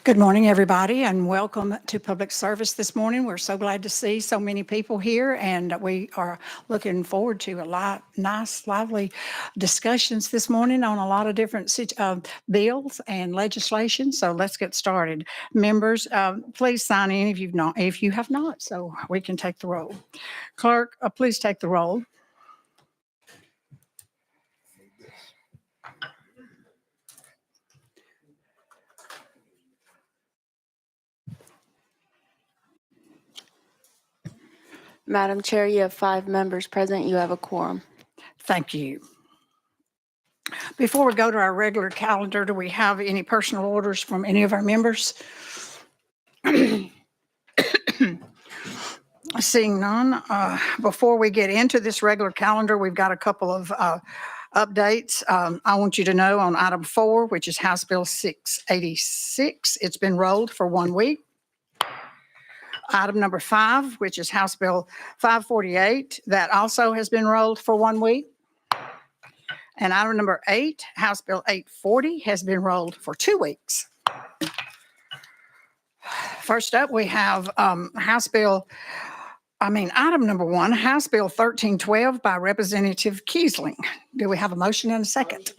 Good morning, everybody, and welcome to public service this morning. We're so glad to see so many people here, and we are looking forward to a lot nice, lively discussions this morning on a lot of different bills and legislation. So let's get started. Members, please sign in if you have not, so we can take the roll. Clerk, please take the roll. Madam Chair, you have 5 members present. You have a quorum. Thank you. Before we go to our regular calendar, do we have any personal orders from any of our members? Seeing none, before we get into this regular calendar, we've got a couple of updates. I want you to know on item 4, which is House Bill 686, it's been rolled for 1 week. Item number 5, which is House Bill 548, that also has been rolled for 1 week. And item number 8, House Bill 840, has been rolled for 2 weeks. First up, we have item number 1, House Bill 1312 by Representative Kiesling. Do we have a motion and a second?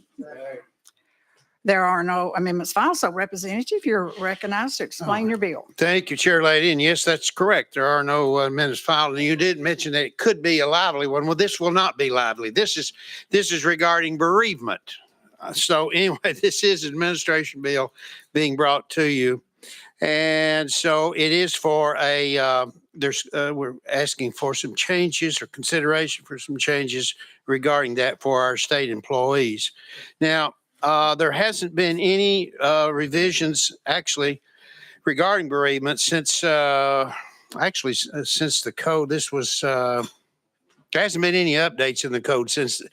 There are no amendments filed, so Representative, you're recognized to explain your bill. Thank you, Chair Lady. And yes, that's correct. There are no amendments filed. And you did mention that it could be a lively one. Well, this will not be lively. This is regarding bereavement. So anyway, this is administration bill being brought to you. And so it is for we're asking for some changes or consideration for some changes regarding that for our state employees. Now, there hasn't been any revisions actually regarding bereavement since the code. There hasn't been any updates in the code since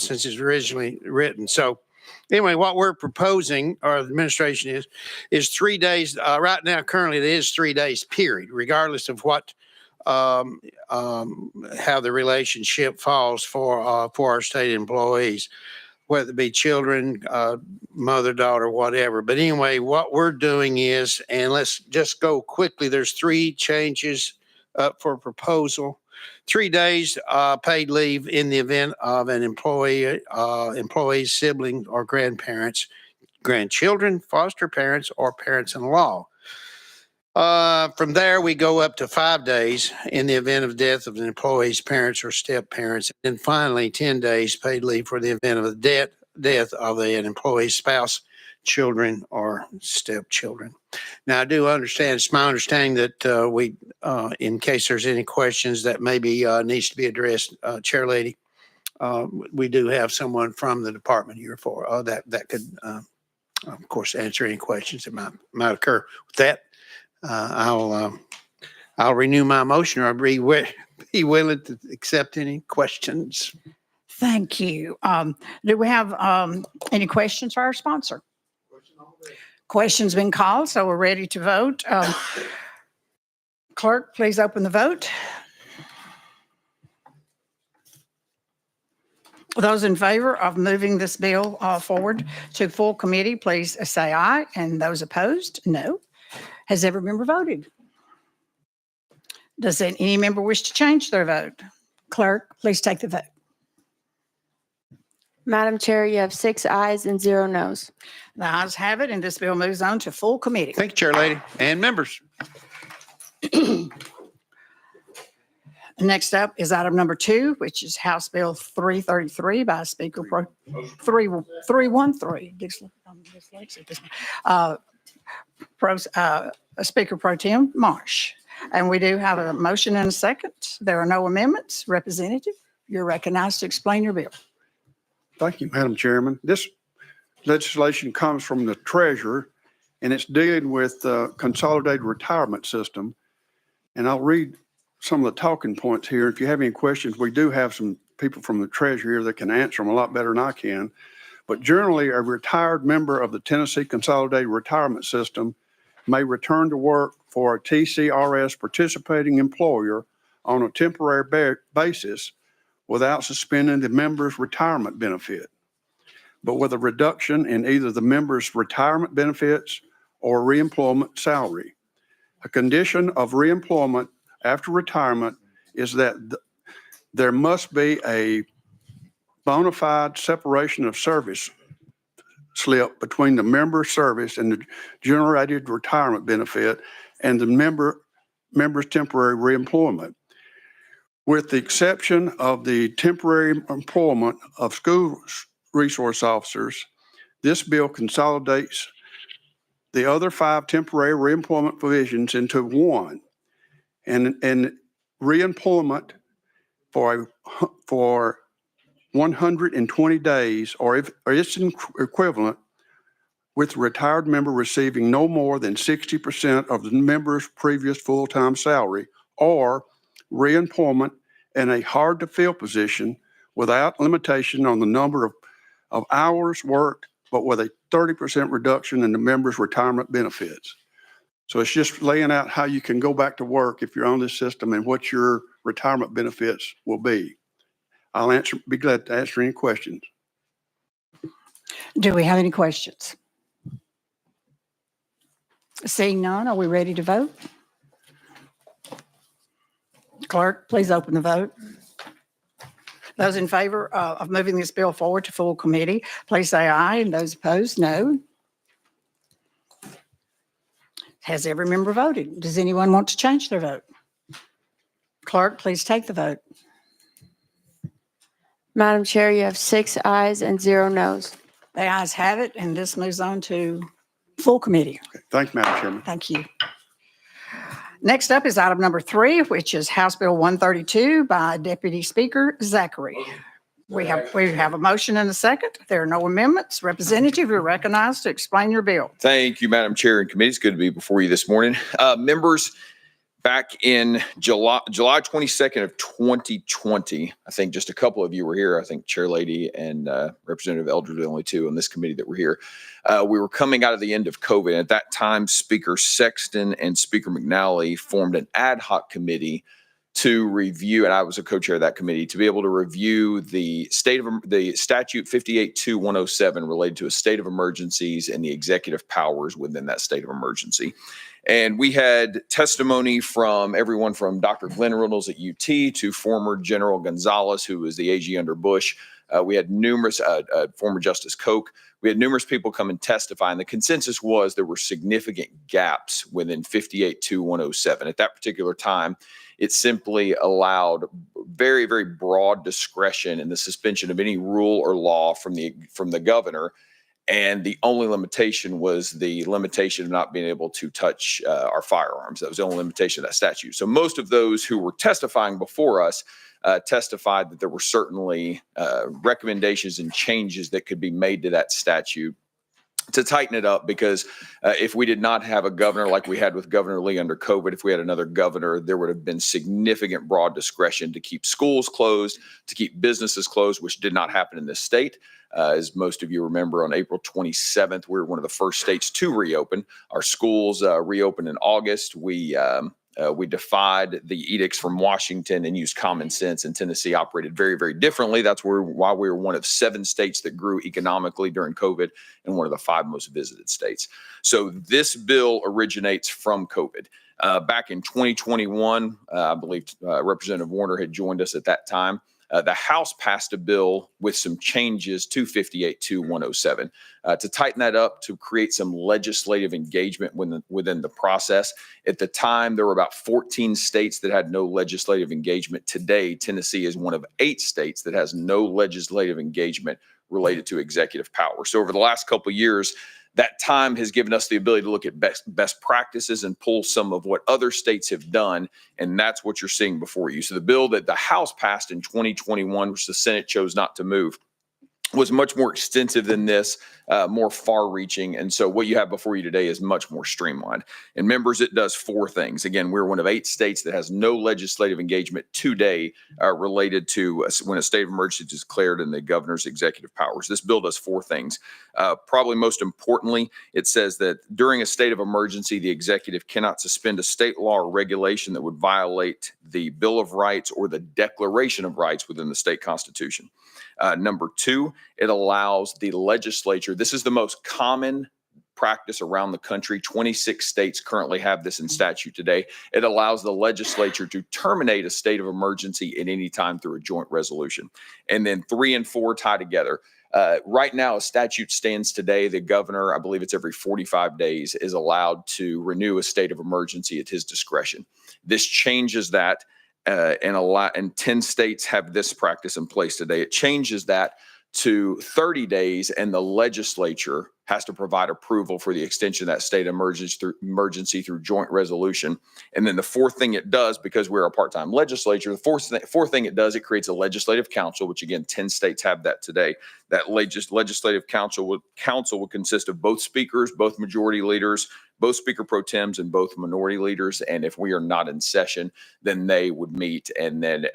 it's originally written. So anyway, what we're proposing, or the administration is 3 days. Right now, currently, it is 3 days period, regardless of what how the relationship falls for our state employees, whether it be children, mother, daughter, whatever. But anyway, what we're doing is, and let's just go quickly, there's 3 changes up for proposal. 3 days paid leave in the event of an employee's sibling or grandparents, grandchildren, foster parents, or parents-in-law. From there, we go up to 5 days in the event of death of an employee's parents or step-parents. And finally, 10 days paid leave for the event of the death of an employee's spouse, children, or stepchildren. Now, I do understand, it's my understanding that we, in case there's any questions that maybe needs to be addressed, Chair Lady, we do have someone from the department here for that could, of course, answer any questions that might occur. With that, I'll renew my motion, or I'll be willing to accept any questions. Thank you. Do we have any questions for our sponsor? Questions been called, so we're ready to vote. Clerk, please open the vote. Those in favor of moving this bill forward to full committee, please say aye. And those opposed, no. Has every member voted? Does any member wish to change their vote? Clerk, please take the vote. Madam Chair, you have 6 ayes and 0 noes. The ayes have it, and this bill moves on to full committee. Thank you, Chair Lady, and members. Next up is item number 2, which is House Bill 333 by Speaker Pro 313. Speaker Pro Tem Marsh. And we do have a motion and a second. There are no amendments. Representative, you're recognized to explain your bill. Thank you, Madam Chairman. This legislation comes from the Treasurer, and it's dealing with the consolidated retirement system. And I'll read some of the talking points here. If you have any questions, we do have some people from the Treasury here that can answer them a lot better than I can. But generally, a retired member of the Tennessee Consolidated Retirement System may return to work for a TCRS participating employer on a temporary basis without suspending the member's retirement benefit. but with a reduction in either the member's retirement benefits or reemployment salary. A condition of reemployment after retirement is that there must be a bona fide separation of service slip between the member's service and the generated retirement benefit and the member's temporary reemployment. With the exception of the temporary employment of school resource officers, this bill consolidates the other 5 temporary reemployment provisions into one, and reemployment for 120 days or its equivalent, with the retired member receiving no more than 60% of the member's previous full-time salary, or reemployment in a hard-to-fill position without limitation on the number of hours worked, but with a 30% reduction in the member's retirement benefits. So it's just laying out how you can go back to work if you're on this system and what your retirement benefits will be. I'll be glad to answer any questions. Do we have any questions? Seeing none, are we ready to vote? Clerk, please open the vote. Those in favor of moving this bill forward to full committee, please say aye, and those opposed, no. Has every member voted? Does anyone want to change their vote? Clerk, please take the vote. Madam Chair, you have 6 ayes and 0 noes. The ayes have it, and this moves on to full committee. Okay. Thank you, Madam Chairman. Thank you. Next up is item number 3, which is House Bill 132 by Deputy Speaker Zachary. We have a motion and a second. There are no amendments. Representative, you're recognized to explain your bill. Thank you, Madam Chair and committee. It's good to be before you this morning. Members, back in July 22nd of 2020, I think just a couple of you were here. I think Chair Lady and Representative Eldred are the only 2 on this committee that were here. We were coming out of the end of COVID. At that time, Speaker Sexton and Speaker McNally formed an ad hoc committee to review, and I was a co-chair of that committee, to be able to review the statute 58-2107 related to a state of emergencies and the executive powers within that state of emergency. And we had testimony from everyone from Dr. Glenn Reynolds at UT to former General Gonzalez, who was the AG under Bush. We had numerous, former Justice Koch. We had numerous people come and testify, and the consensus was there were significant gaps within 58-2107. At that particular time, it simply allowed very, very broad discretion in the suspension of any rule or law from the governor. And the only limitation was the limitation of not being able to touch our firearms. That was the only limitation of that statute. So most of those who were testifying before us testified that there were certainly recommendations and changes that could be made to that statute to tighten it up, because if we did not have a governor like we had with Governor Lee under COVID, if we had another governor, there would have been significant broad discretion to keep schools closed, to keep businesses closed, which did not happen in this state. As most of you remember, on April 27th, we were one of the first states to reopen. Our schools reopened in August. We defied the edicts from Washington and used common sense, and Tennessee operated very, very differently. That's why we were one of 7 states that grew economically during COVID and one of the 5 most visited states. So this bill originates from COVID. Back in 2021, I believe Representative Warner had joined us at that time. The House passed a bill with some changes to 58-2107 to tighten that up, to create some legislative engagement within the process. At the time, there were about 14 states that had no legislative engagement. Today, Tennessee is one of 8 states that has no legislative engagement related to executive power. So over the last couple of years, that time has given us the ability to look at best practices and pull some of what other states have done. And that's what you're seeing before you. So the bill that the House passed in 2021, which the Senate chose not to move, was much more extensive than this, more far-reaching. And so what you have before you today is much more streamlined. And members, it does 4 things. Again, we're one of 8 states that has no legislative engagement today related to when a state of emergency is declared in the governor's executive powers. This bill does 4 things. Probably most importantly, it says that during a state of emergency, the executive cannot suspend a state law or regulation that would violate the Bill of Rights or the Declaration of Rights within the state constitution. Number two, it allows the legislature, this is the most common practice around the country. 26 states currently have this in statute today. It allows the legislature to terminate a state of emergency at any time through a joint resolution. And then 3 and 4 tie together. Right now, a statute stands today. The governor, I believe it's every 45 days, is allowed to renew a state of emergency at his discretion. This changes that, and 10 states have this practice in place today. It changes that to 30 days, and the legislature has to provide approval for the extension of that state of emergency through joint resolution. And then the fourth thing it does, because we're a part-time legislature, the fourth thing it does, it creates a legislative council, which again, 10 states have that today. That legislative council would consist of both speakers, both majority leaders, both speaker pro tems, and both minority leaders. And if we are not in session, then they would meet, and then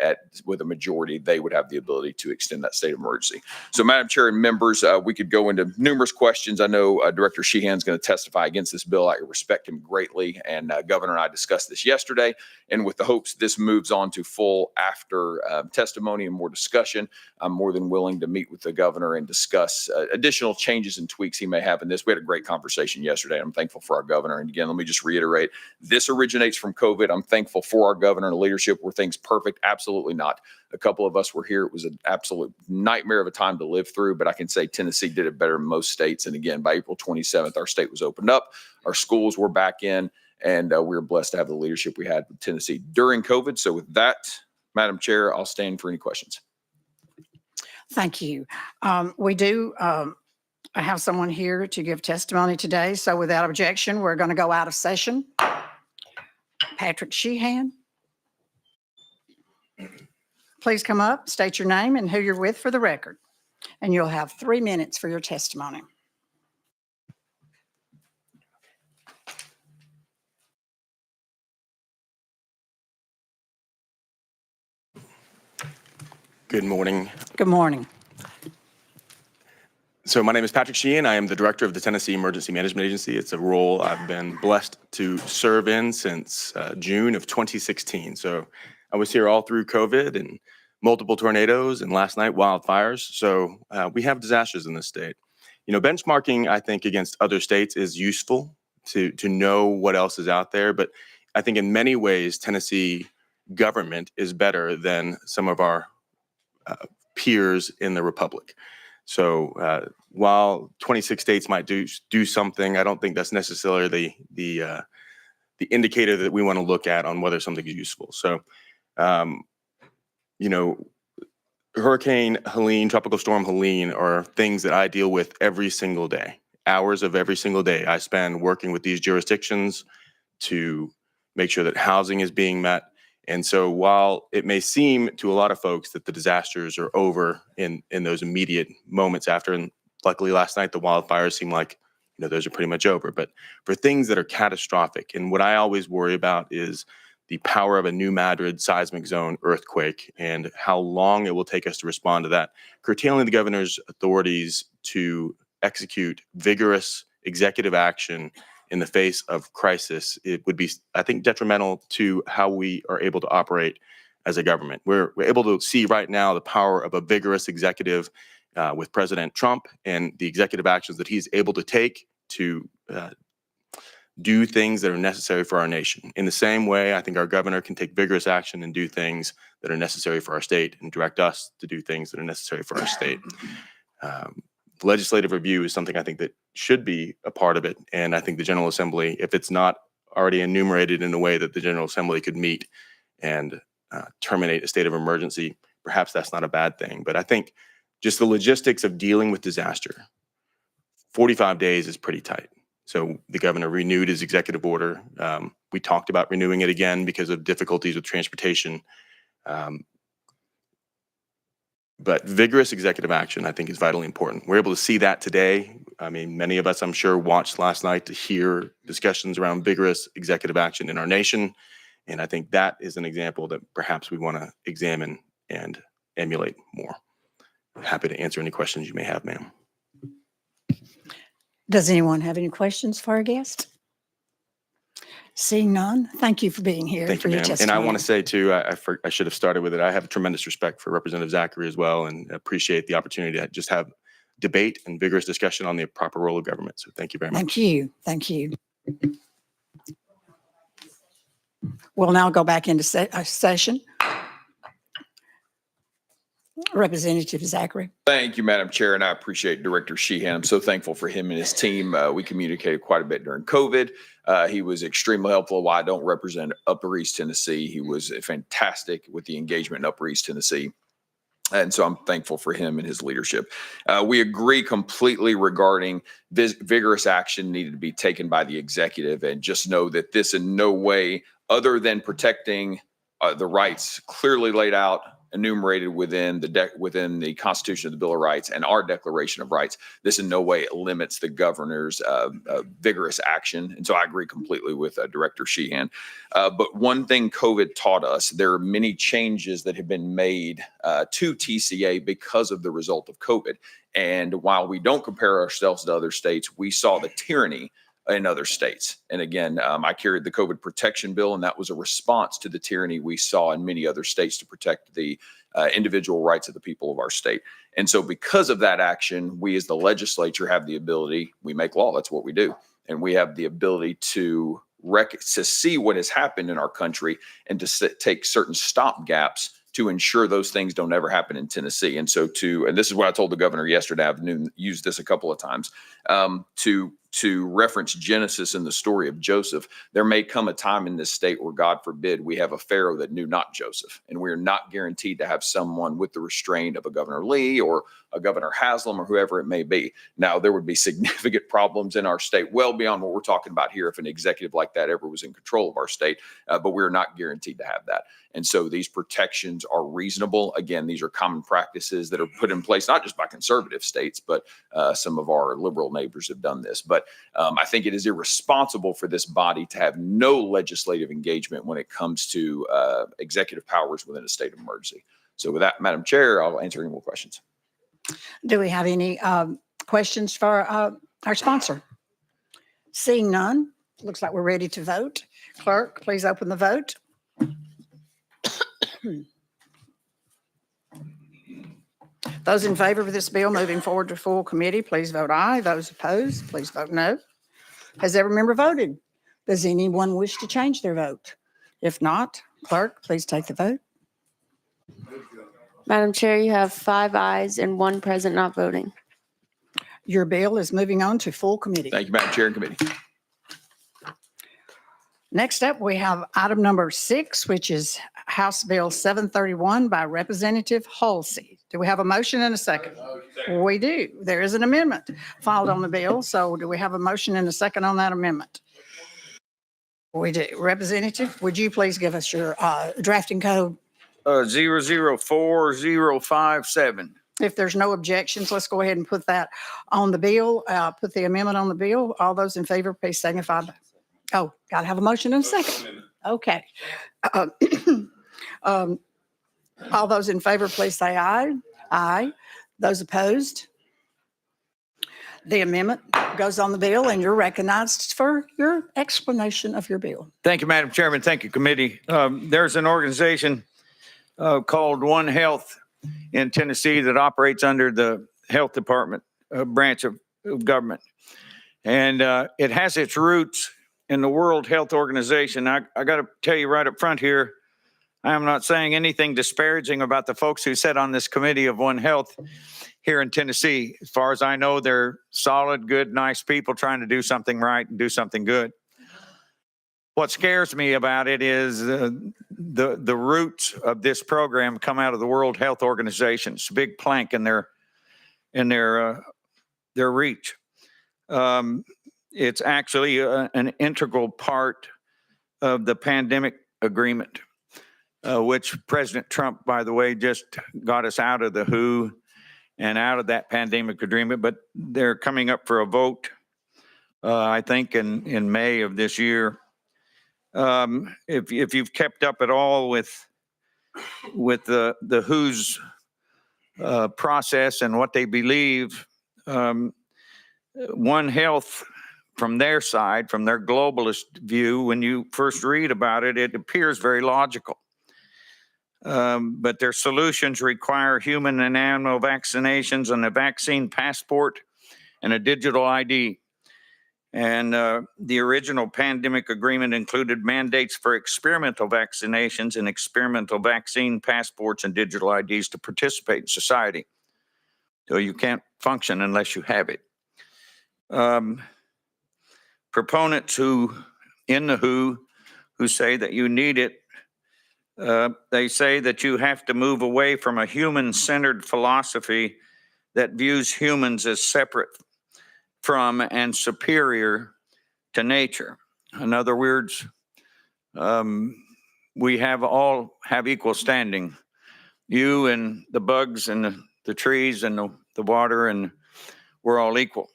with a majority, they would have the ability to extend that state of emergency. So, Madam Chair and members, we could go into numerous questions. I know Director Sheehan's going to testify against this bill. I respect him greatly, and Governor and I discussed this yesterday. And with the hopes this moves on to full after testimony and more discussion, I'm more than willing to meet with the governor and discuss additional changes and tweaks he may have in this. We had a great conversation yesterday. I'm thankful for our governor. And again, let me just reiterate, this originates from COVID. I'm thankful for our governor and leadership. Were things perfect? Absolutely not. A couple of us were here. It was an absolute nightmare of a time to live through, but I can say Tennessee did it better than most states. And again, by April 27th, our state was opened up. Our schools were back in, and we were blessed to have the leadership we had with Tennessee during COVID. So with that, Madam Chair, I'll stand for any questions. Thank you. We do have someone here to give testimony today. So without objection, we're going to go out of session. Patrick Sheehan. Please come up, state your name and who you're with for the record. And you'll have 3 minutes for your testimony. Good morning. Good morning. So my name is Patrick Sheehan. I am the director of the Tennessee Emergency Management Agency. It's a role I've been blessed to serve in since June of 2016. So I was here all through COVID and multiple tornadoes and last night wildfires. So we have disasters in this state. You know, benchmarking, I think, against other states is useful to know what else is out there. But I think in many ways, Tennessee government is better than some of our peers in the Republic. So while 26 states might do something, I don't think that's necessarily the indicator that we want to look at on whether something is useful. So, you know, Hurricane Helene, Tropical Storm Helene are things that I deal with every single day, hours of every single day I spend working with these jurisdictions to make sure that housing is being met. And so while it may seem to a lot of folks that the disasters are over in those immediate moments after, and luckily last night the wildfires seem like, you know, those are pretty much over. But for things that are catastrophic, and what I always worry about is the power of a New Madrid seismic zone earthquake and how long it will take us to respond to that. Curtailing the governor's authorities to execute vigorous executive action in the face of crisis, it would be, I think, detrimental to how we are able to operate as a government. We're able to see right now the power of a vigorous executive with President Trump and the executive actions that he's able to take to do things that are necessary for our nation. In the same way, I think our governor can take vigorous action and do things that are necessary for our state and direct us to do things that are necessary for our state. Legislative review is something I think that should be a part of it. And I think the General Assembly, if it's not already enumerated in a way that the General Assembly could meet and terminate a state of emergency, perhaps that's not a bad thing. But I think just the logistics of dealing with disaster, 45 days is pretty tight. So the governor renewed his executive order. We talked about renewing it again because of difficulties with transportation. But vigorous executive action, I think, is vitally important. We're able to see that today. I mean, many of us, I'm sure, watched last night to hear discussions around vigorous executive action in our nation. And I think that is an example that perhaps we want to examine and emulate more. Happy to answer any questions you may have, ma'am. Does anyone have any questions for our guest? Seeing none, thank you for being here Thank for you, your ma'am. And testimony. I want to say too, I should have started with it. I have tremendous respect for Representative Zachary as well, and appreciate the opportunity to just have debate and vigorous discussion on the proper role of government. So thank you very much. Thank you. Thank you. We'll now go back into session. Representative Zachary. Thank you, Madam Chair, and I appreciate Director Sheehan. I'm so thankful for him and his team. We communicated quite a bit during COVID. He was extremely helpful. While I don't represent Upper East Tennessee, he was fantastic with the engagement in Upper East Tennessee. And so I'm thankful for him and his leadership. We agree completely regarding vigorous action needed to be taken by the executive, and just know that this in no way, other than protecting the rights clearly laid out, enumerated within the Constitution of the Bill of Rights and our Declaration of Rights, this in no way limits the governor's vigorous action. And so I agree completely with Director Sheehan. But one thing COVID taught us, there are many changes that have been made to TCA because of the result of COVID. And while we don't compare ourselves to other states, we saw the tyranny in other states. And again, I carried the COVID protection bill, and that was a response to the tyranny we saw in many other states to protect the individual rights of the people of our state. And so because of that action, we as the legislature have the ability, we make law, that's what we do. And we have the ability to see what has happened in our country and to take certain stop gaps to ensure those things don't ever happen in Tennessee. And so and this is what I told the governor yesterday, I've used this a couple of times, to reference Genesis in the story of Joseph. There may come a time in this state where, God forbid, we have a Pharaoh that knew not Joseph, and we're not guaranteed to have someone with the restraint of a Governor Lee or a Governor Haslam or whoever it may be. Now, there would be significant problems in our state, well beyond what we're talking about here, if an executive like that ever was in control of our state, but we're not guaranteed to have that. And so these protections are reasonable. Again, these are common practices that are put in place, not just by conservative states, but some of our liberal neighbors have done this. But I think it is irresponsible for this body to have no legislative engagement when it comes to executive powers within a state of emergency. So with that, Madam Chair, I'll answer any more questions. Do we have any questions for our sponsor? Seeing none, looks like we're ready to vote. Clerk, please open the vote. Those in favor of this bill moving forward to full committee, please vote aye. Those opposed, please vote no. Has every member voted? Does anyone wish to change their vote? If not, clerk, please take the vote. Madam Chair, you have 5 ayes and 1 present not voting. Your bill is moving on to full committee. Thank you, Madam Chair and Committee. Next up, we have item number 6, which is House Bill 731 by Representative Halsey. Do we have a motion and a second? We do. There is an amendment filed on the bill. So do we have a motion and a second on that amendment? We do. Representative, would you please give us your drafting code? 004057. If there's no objections, let's go ahead and put that on the bill, put the amendment on the bill. All those in favor, please signify by. Oh, got to have a motion and a second. Okay. All those in favor, please say aye. Aye. Those opposed? The amendment goes on the bill, and you're recognized for your explanation of your bill. Thank you, Madam Chairman. Thank you, committee. There's an organization called One Health in Tennessee that operates under the health department branch of government. And it has its roots in the World Health Organization. I got to tell you right up front here, I am not saying anything disparaging about the folks who sit on this committee of One Health here in Tennessee. As far as I know, they're solid, good, nice people trying to do something right and do something good. What scares me about it is the roots of this program come out of the World Health Organization. It's a big plank in their reach. It's actually an integral part of the pandemic agreement, which President Trump, by the way, just got us out of the WHO and out of that pandemic agreement. But they're coming up for a vote, I think, in May of this year. If you've kept up at all with the WHO's process and what they believe, One Health from their side, from their globalist view, when you first read about it, it appears very logical. But their solutions require human and animal vaccinations and a vaccine passport and a digital ID. And the original pandemic agreement included mandates for experimental vaccinations and experimental vaccine passports and digital IDs to participate in society. So you can't function unless you have it. Proponents in the who say that you need it, they say that you have to move away from a human-centered philosophy that views humans as separate from and superior to nature. In other words, we all have equal standing. You and the bugs and the trees and the water, and we're all equal.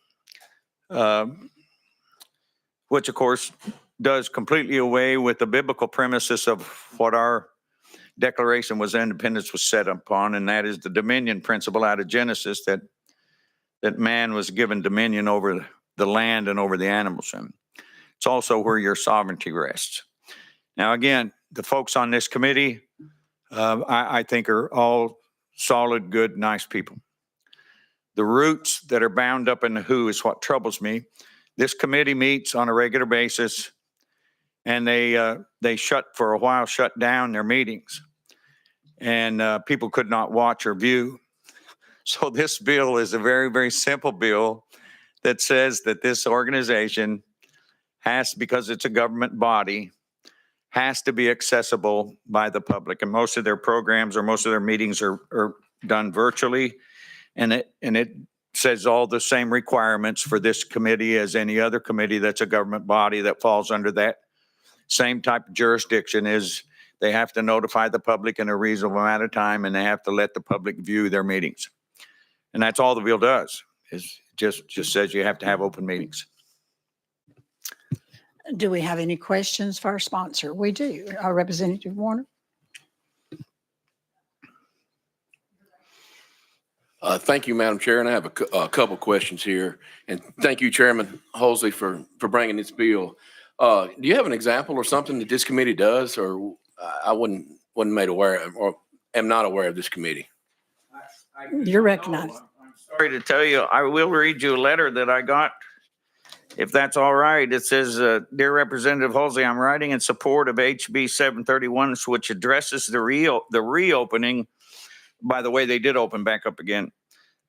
Which of course does completely away with the biblical premises of what our Declaration of Independence was set upon, and that is the dominion principle out of Genesis, that man was given dominion over the land and over the animals. And it's also where your sovereignty rests. Now, again, the folks on this committee, I think are all solid, good, nice people. The roots that are bound up in the who is what troubles me. This committee meets on a regular basis, and they shut down their meetings, and people could not watch or view. So this bill is a very, very simple bill that says that this organization has, because it's a government body, has to be accessible by the public. And most of their programs or most of their meetings are done virtually. And it says all the same requirements for this committee as any other committee that's a government body that falls under that same type of jurisdiction. Is they have to notify the public in a reasonable amount of time, and they have to let the public view their meetings. And that's all the bill does, is just says you have to have open meetings. Do we have any questions for our sponsor? We do. Our Representative Warner. Thank you, Madam Chair, and I have a couple questions here. And thank you, Chairman Holsey, for bringing this bill. Do you have an example or something that this committee does, or I wasn't made aware of, or am not aware of this committee? You're recognized. I'm sorry to tell you, I will read you a letter that I got, if that's all right. It says, Dear Representative Holsey, I'm writing in support of HB 731, which addresses the reopening. By the way, they did open back up again.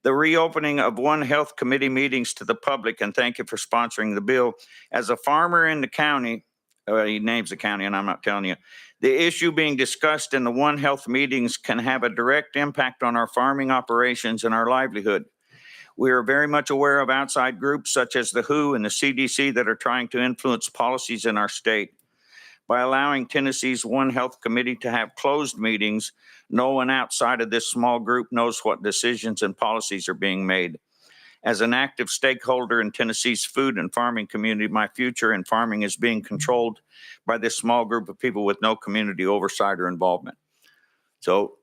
The reopening of One Health Committee meetings to the public, and thank you for sponsoring the bill. As a farmer in the county, he names the county and I'm not telling you, the issue being discussed in the One Health meetings can have a direct impact on our farming operations and our livelihood. We are very much aware of outside groups such as the WHO and the CDC that are trying to influence policies in our state. By allowing Tennessee's One Health Committee to have closed meetings, no one outside of this small group knows what decisions and policies are being made. As an active stakeholder in Tennessee's food and farming community, my future in farming is being controlled by this small group of people with no community oversight or involvement. So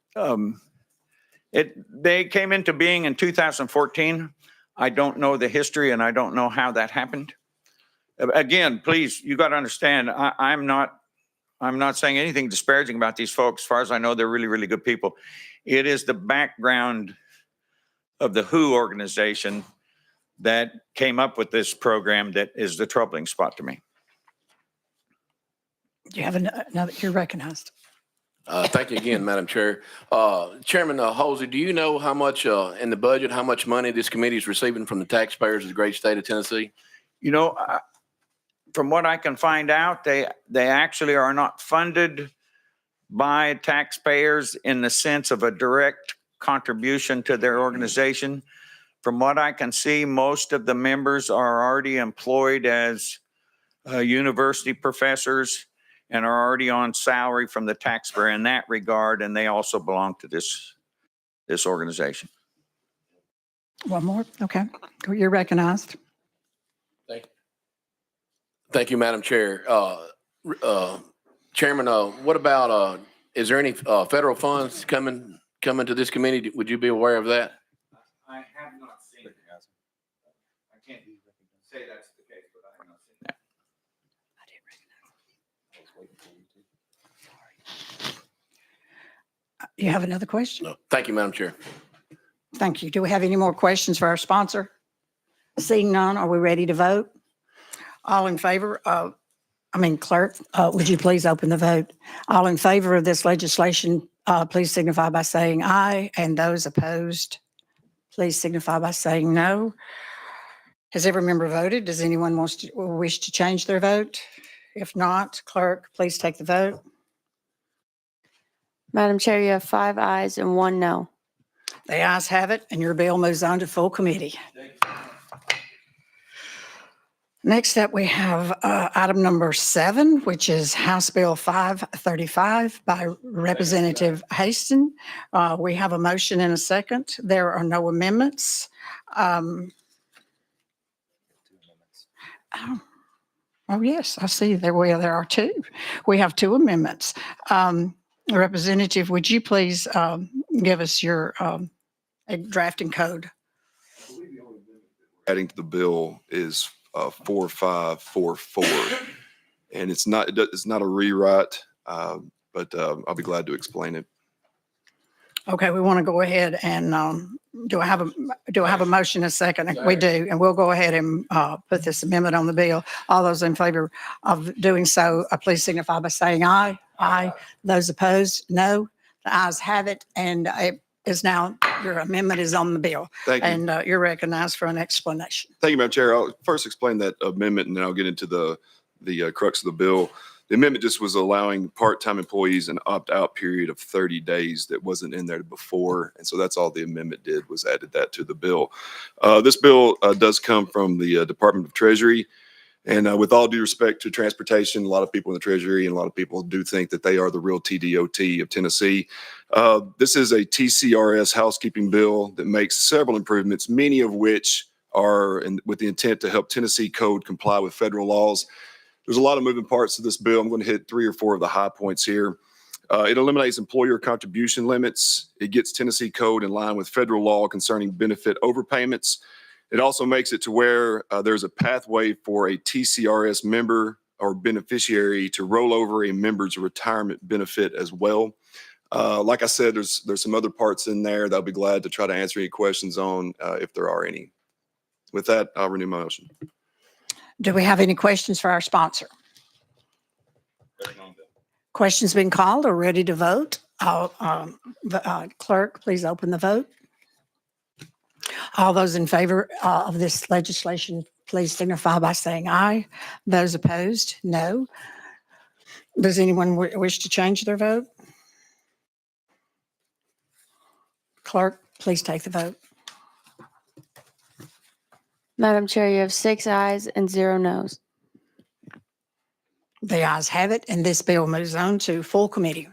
they came into being in 2014. I don't know the history and I don't know how that happened. Again, please, you got to understand, I'm not saying anything disparaging about these folks. As far as I know, they're really, really good people. It is the background of the WHO organization that came up with this program that is the troubling spot to me. You have another, you're recognized. Thank you again, Madam Chair. Chairman Holsey, do you know how much in the budget, how much money this committee is receiving from the taxpayers of the great state of Tennessee? You know, from what I can find out, they actually are not funded by taxpayers in the sense of a direct contribution to their organization. From what I can see, most of the members are already employed as university professors and are already on salary from the taxpayer in that regard, and they also belong to this organization. One more? Okay. You're recognized. Thank you, Madam Chair. Chairman, what about, is there any federal funds coming to this committee? Would you be aware of that? I have not seen it. I can't say that's the case, but I have You have another question? No. Thank you, Madam Chair. Thank you. Do we have any more questions for our sponsor? Seeing none, are we ready to vote? All in favor of, clerk, would you please open the vote? All in favor of this legislation, please signify by saying aye, and those opposed, please signify by saying no. Has every member voted? Does anyone wish to change their vote? If not, clerk, please take the vote. Madam Chair, you have 5 ayes and 1 no. The ayes have it, and your bill moves on to full committee. Next up, we have item number 7, which is House Bill 535 by Representative Haston. We have a motion and a second. There are no amendments. Oh, yes, I see there are 2. We have 2 amendments. Representative, would you please give us your drafting code? Adding to the bill is 4544. And it's not a rewrite, but I'll be glad to explain it. Okay, we want to go ahead and do I have a motion and a second? We do, and we'll go ahead and put this amendment on the bill. All those in favor of doing so, please signify by saying aye. Aye. Those opposed, no. The ayes have it, and it is now, your amendment is on the bill. Thank you. And you're recognized for an explanation. Thank you, Madam Chair. I'll first explain that amendment and then I'll get into the crux of the bill. The amendment just was allowing part-time employees an opt-out period of 30 days that wasn't in there before. And so that's all the amendment did, was added that to the bill. This bill does come from the Department of Treasury. And with all due respect to transportation, a lot of people in the Treasury and a lot of people do think that they are the real TDOT of Tennessee. This is a TCRS housekeeping bill that makes several improvements, many of which are with the intent to help Tennessee code comply with federal laws. There's a lot of moving parts to this bill. I'm going to hit 3 or 4 of the high points here. It eliminates employer contribution limits. It gets Tennessee code in line with federal law concerning benefit overpayments. It also makes it to where there's a pathway for a TCRS member or beneficiary to roll over a member's retirement benefit as well. Like I said, there's some other parts in there that I'll be glad to try to answer any questions on if there are any. With that, I'll renew my motion. Do we have any questions for our sponsor? Questions been called or ready to vote? Clerk, please open the vote. All those in favor of this legislation, please signify by saying aye. Those opposed, no. Does anyone wish to change their vote? Clerk, please take the vote. Madam Chair, you have 6 ayes and 0 noes. The ayes have it, and this bill moves on to full committee.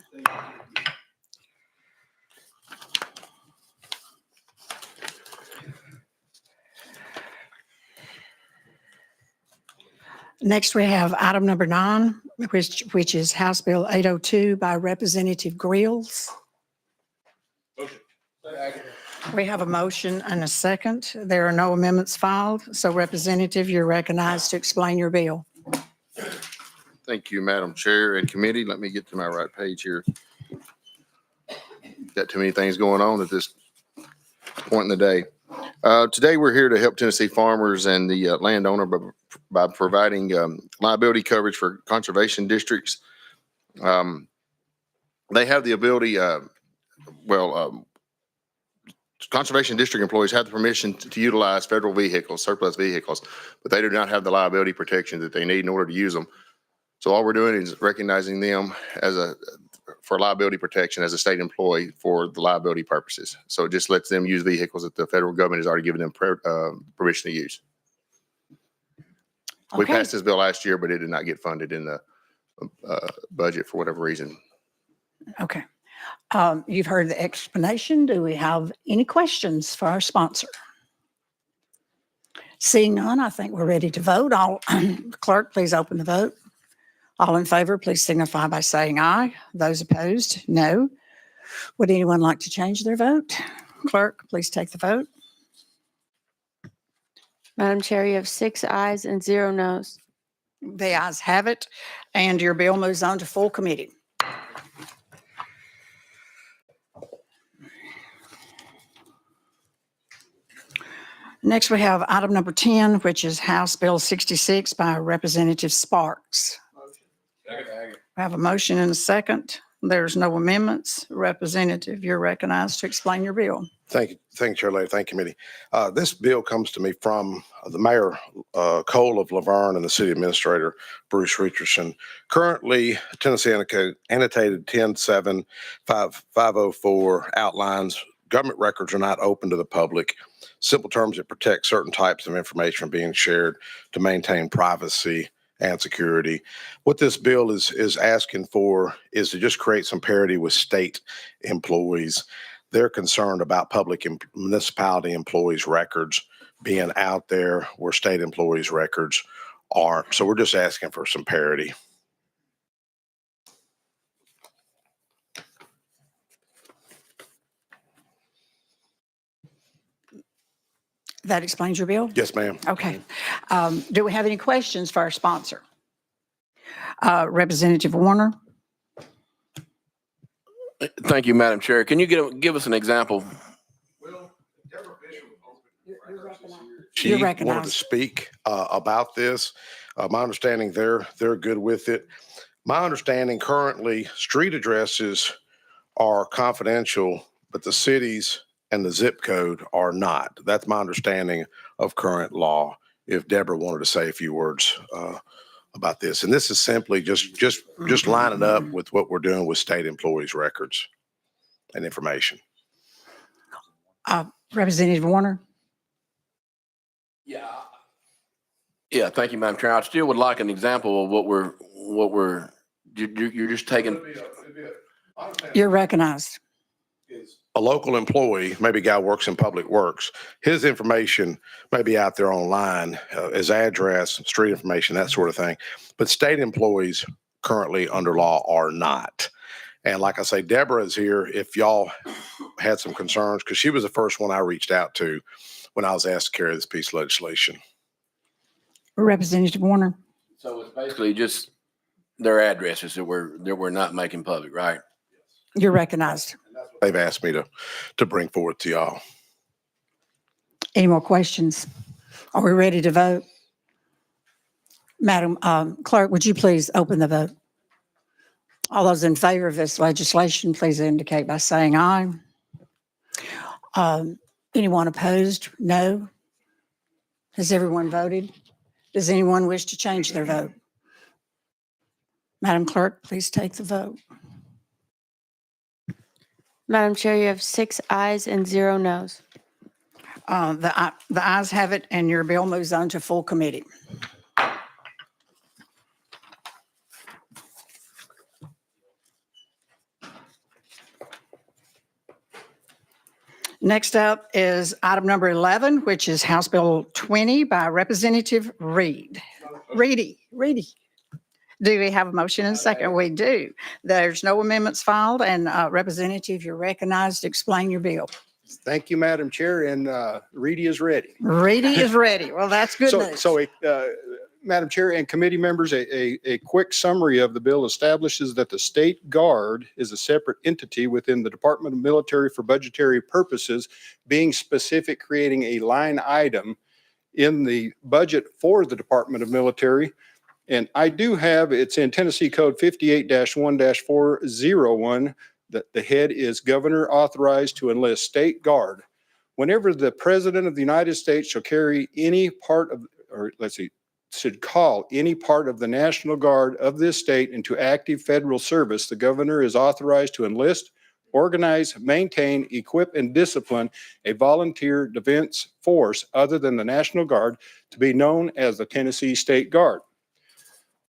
Next, we have item number 9, which is House Bill 802 by Representative Grills. We have a motion and a second. There are no amendments filed. So Representative, you're recognized to explain your bill. Thank you, Madam Chair and committee. Let me get to my right page here. Got too many things going on at this point in the day. Today, we're here to help Tennessee farmers and the landowner by providing liability coverage for conservation districts. They have the ability, conservation district employees have the permission to utilize federal vehicles, surplus vehicles, but they do not have the liability protection that they need in order to use them. So all we're doing is recognizing them for liability protection as a state employee for the liability purposes. So it just lets them use vehicles that the federal government has already given them permission to use. We Okay. passed this bill last year, but it did not get funded in the budget for whatever reason. Okay. You've heard the explanation. Do we have any questions for our sponsor? Seeing none, I think we're ready to vote. Clerk, please open the vote. All in favor, please signify by saying aye. Those opposed, no. Would anyone like to change their vote? Clerk, please take the vote. Madam Chair, you have 6 ayes and 0 noes. The ayes have it, and your bill moves on to full committee. Next, we have item number 10, which is House Bill 66 by Representative Sparks. We have a motion and a second. There's no amendments. Representative, you're recognized to explain your bill. Thank you, Chair Lady. Thank you, Committee. This bill comes to me from the Mayor Cole of Laverne and the City Administrator Bruce Richardson. Currently, Tennessee Annotated 10.7.504 outlines government records are not open to the public. Simple terms, it protects certain types of information from being shared to maintain privacy and security. What this bill is asking for is to just create some parity with state employees. They're concerned about public municipality employees' records being out there where state employees' records aren't. So we're just asking for some parity. That explains your bill? Yes, ma'am. Okay. Do we have any questions for our sponsor? Representative Warner? Thank you, Madam Chair. Can you give us an example? She You're wanted to recognized. speak about this. My understanding, they're good with it. My understanding currently, street addresses are confidential, but the cities and the zip code are not. That's my understanding of current law. If Deborah wanted to say a few words about this, and this is simply just lining up with what we're doing with state employees' records and information. Representative Warner? Yeah, thank you, Madam Chair. I still would like an example of you're just taking. You're recognized. A local employee, maybe a guy works in public works, his information may be out there online, his address, street information, that sort of thing. But state employees currently under law are not. And like I say, Deborah is here if y'all had some concerns, because she was the first one I reached out to when I was asked to carry this piece of legislation. Representative Warner? So it's basically just their addresses that we're not making public, right? You're recognized. They've asked me to bring forward to y'all. Any more questions? Are we ready to vote? Madam Clerk, would you please open the vote? All those in favor of this legislation, please indicate by saying aye. Anyone opposed? No. Has everyone voted? Does anyone wish to change their vote? Madam Clerk, please take the vote. Madam Chair, you have 6 ayes and 0 noes. The ayes have it, and your bill moves on to full committee. Next up is item number 11, which is House Bill 20 by Representative Reedy. Do we have a motion and a second? We do. There's no amendments filed, and Representative, you're recognized to explain your bill. Thank you, Madam Chair, and Reedy is ready. Reedy is ready. Well, that's good news. Madam Chair and committee members, a quick summary of the bill establishes that the State Guard is a separate entity within the Department of Military for budgetary purposes, being specific, creating a line item in the budget for the Department of Military. And I do have, it's in Tennessee Code 58-1-401, that the head is Governor authorized to enlist State Guard. Whenever the President of the United States shall carry any part of, or let's see, should call any part of the National Guard of this state into active federal service, the governor is authorized to enlist, organize, maintain, equip, and discipline a volunteer defense force other than the National Guard to be known as the Tennessee State Guard.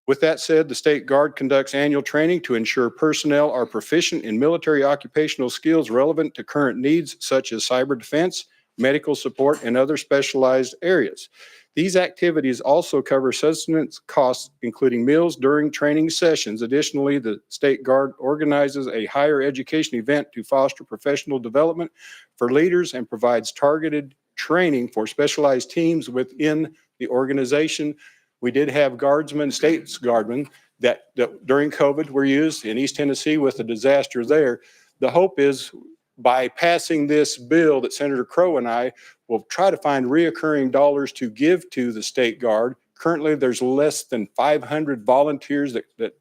With that said, the State Guard conducts annual training to ensure personnel are proficient in military occupational skills relevant to current needs such as cyber defense, medical support, and other specialized areas. These activities also cover sustenance costs, including meals during training sessions. Additionally, the State Guard organizes a higher education event to foster professional development for leaders and provides targeted training for specialized teams within the organization. We did have guardsmen, state guardsmen, that during COVID were used in East Tennessee with the disaster there. The hope is by passing this bill that Senator Crow and I will try to find reoccurring dollars to give to the State Guard. Currently, there's less than 500 volunteers that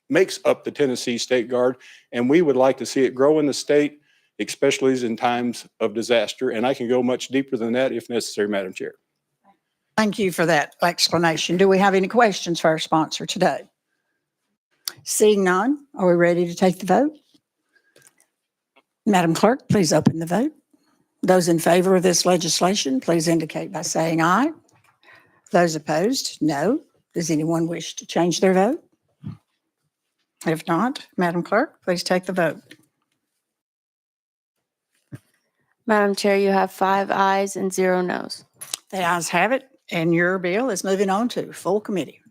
makes up the Tennessee State Guard, and we would like to see it grow in the state, especially in times of disaster. And I can go much deeper than that if necessary, Madam Chair. Thank you for that explanation. Do we have any questions for our sponsor today? Seeing none, are we ready to take the vote? Madam Clerk, please open the vote. Those in favor of this legislation, please indicate by saying aye. Those opposed, no. Does anyone wish to change their vote? If not, Madam Clerk, please take the vote. Madam Chair, you have 5 ayes and 0 noes. The ayes have it, and your bill is moving on to full committee.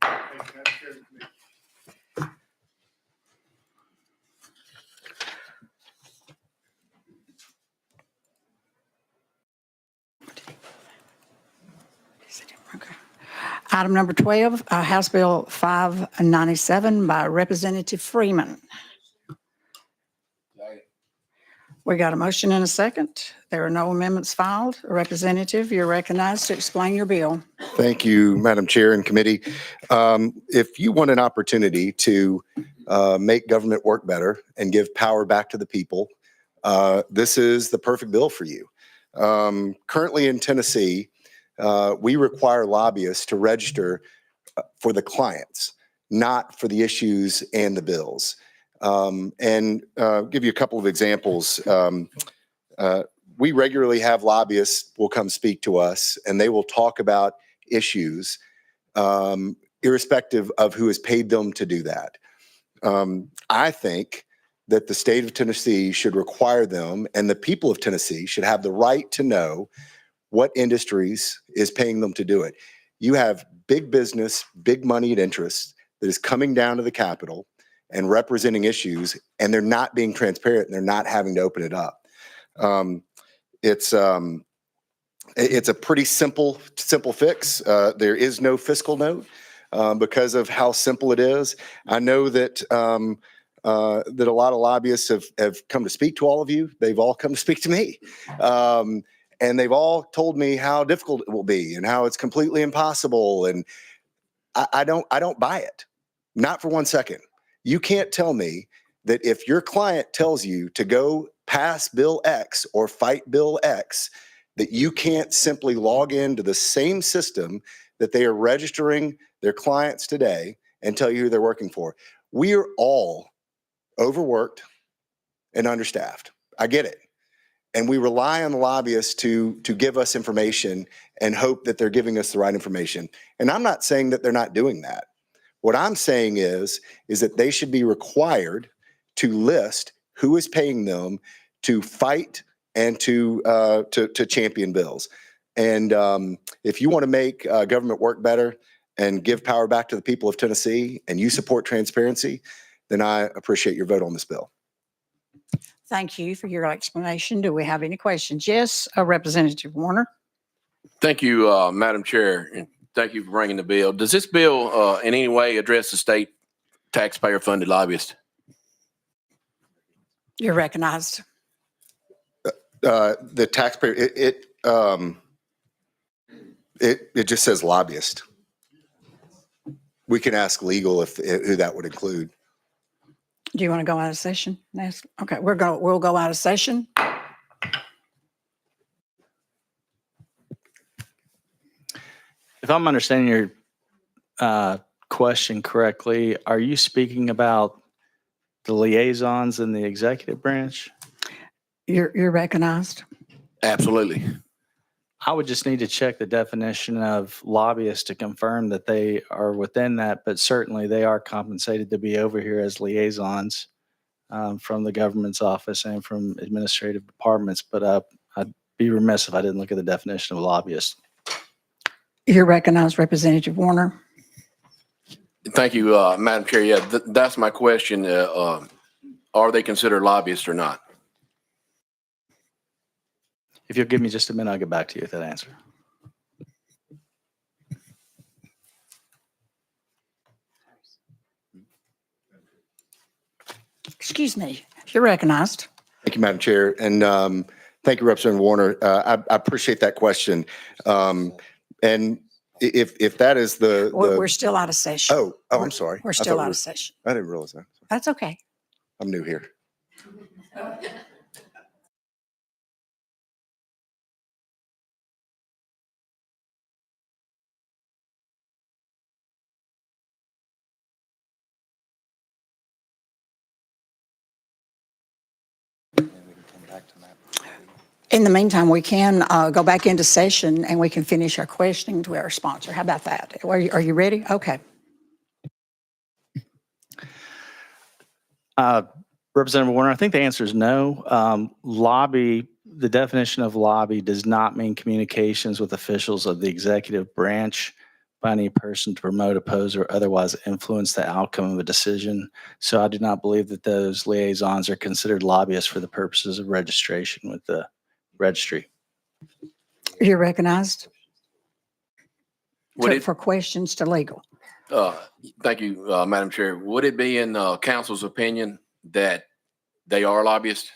Okay. Item number 12, House Bill 597 by Representative Freeman. We got a motion and a second. There are no amendments filed. Representative, you're recognized to explain your bill. Thank you, Madam Chair and committee. If you want an opportunity to make government work better and give power back to the people, this is the perfect bill for you. Currently in Tennessee, we require lobbyists to register for the clients, not for the issues and the bills. And give you a couple of examples. We regularly have lobbyists will come speak to us, and they will talk about issues, irrespective of who has paid them to do that. I think that the state of Tennessee should require them, and the people of Tennessee should have the right to know what industries is paying them to do it. You have big business, big moneyed interests that is coming down to the Capitol and representing issues, and they're not being transparent, and they're not having to open it up. It's a pretty simple fix. There is no fiscal note because of how simple it is. I know that that a lot of lobbyists have come to speak to all of you. They've all come to speak to me. And they've all told me how difficult it will be and how it's completely impossible. And I don't buy it. Not for 1 second. You can't tell me that if your client tells you to go pass Bill X or fight Bill X, that you can't simply log into the same system that they are registering their clients today and tell you who they're working for. We are all overworked and understaffed. I get it. And we rely on the lobbyists to give us information and hope that they're giving us the right information. And I'm not saying that they're not doing that. What I'm saying is that they should be required to list who is paying them to fight and to champion bills. And if you want to make government work better and give power back to the people of Tennessee, and you support transparency, then I appreciate your vote on this bill. Thank you for your explanation. Do we have any questions? Yes, Representative Warner. Thank you, Madam Chair, and thank you for bringing the bill. Does this bill in any way address the state taxpayer-funded lobbyists? You're recognized. The taxpayer, it just says lobbyist. We can ask legal who that would include. Do you want to go out of session? Okay, we'll go out of session. If I'm understanding your question correctly, are you speaking about the liaisons in the executive branch? You're recognized. Absolutely. I would just need to check the definition of lobbyist to confirm that they are within that, but certainly they are compensated to be over here as liaisons from the government's office and from administrative departments. But I'd be remiss if I didn't look at the definition of lobbyist. You're recognized, Representative Warner. Thank you, Madam Chair. Yeah, that's my question. Are they considered lobbyists or not? If you'll give me just a minute, I'll get back to you with that answer. Excuse me, you're recognized. Thank you, Madam Chair. And thank you, Representative Warner. I appreciate that question. And if that is We're still out of session. Oh, I'm sorry. We're I still thought out of session. I didn't realize that. That's okay. I'm new here. In the meantime, we can go back into session and we can finish our questioning to our sponsor. How about that? Are you ready? Okay. Representative Warner, I think the answer is no. Lobby, the definition of lobby does not mean communications with officials of the executive branch by any person to promote, oppose, or otherwise influence the outcome of a decision. So I do not believe that those liaisons are considered lobbyists for the purposes of registration with the registry. You're recognized Would it, for questions to legal. thank you, Madam Chair. Would it be in council's opinion that they are lobbyists?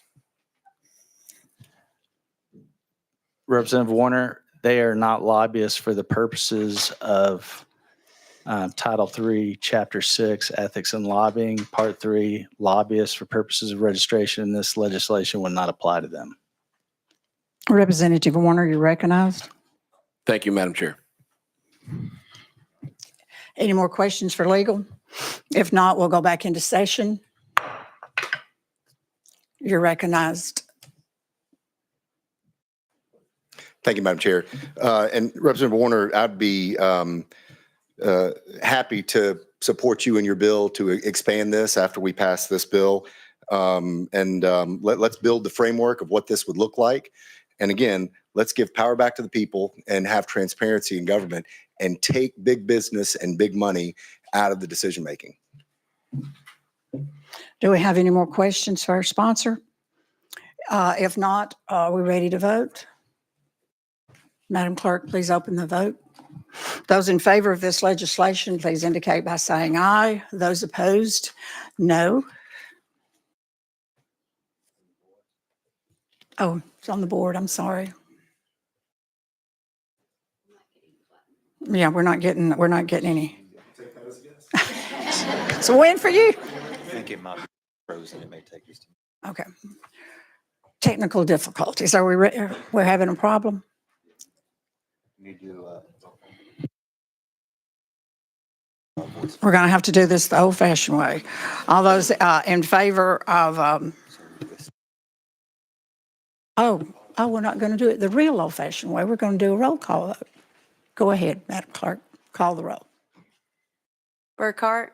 Representative Warner, they are not lobbyists for the purposes of Title III, Chapter 6, Ethics and Lobbying, Part 3, lobbyists for purposes of registration. This legislation would not apply to them. Representative Warner, you're recognized. Thank you, Madam Chair. Any more questions for legal? If not, we'll go back into session. You're recognized. Thank you, Madam Chair. And Representative Warner, I'd be happy to support you in your bill to expand this after we pass this bill. Let's build the framework of what this would look like. And again, let's give power back to the people and have transparency in government and take big business and big money out of the decision making. Do we have any more questions for our sponsor? If not, are we ready to vote? Madam Clerk, please open the vote. Those in favor of this legislation, please indicate by saying aye. Those opposed, no. Oh, it's on the board. I'm sorry. Yeah, we're not getting any. It's a win for you. I think it might be frozen. It may take us. Okay. Technical difficulties. Are we ready? We're having a problem? We're going to have to do this the old-fashioned way. All those in favor of, we're not going to do it the real old-fashioned way. We're going to do a roll call vote. Go ahead, Madam Clerk. Call the roll. Burkhart?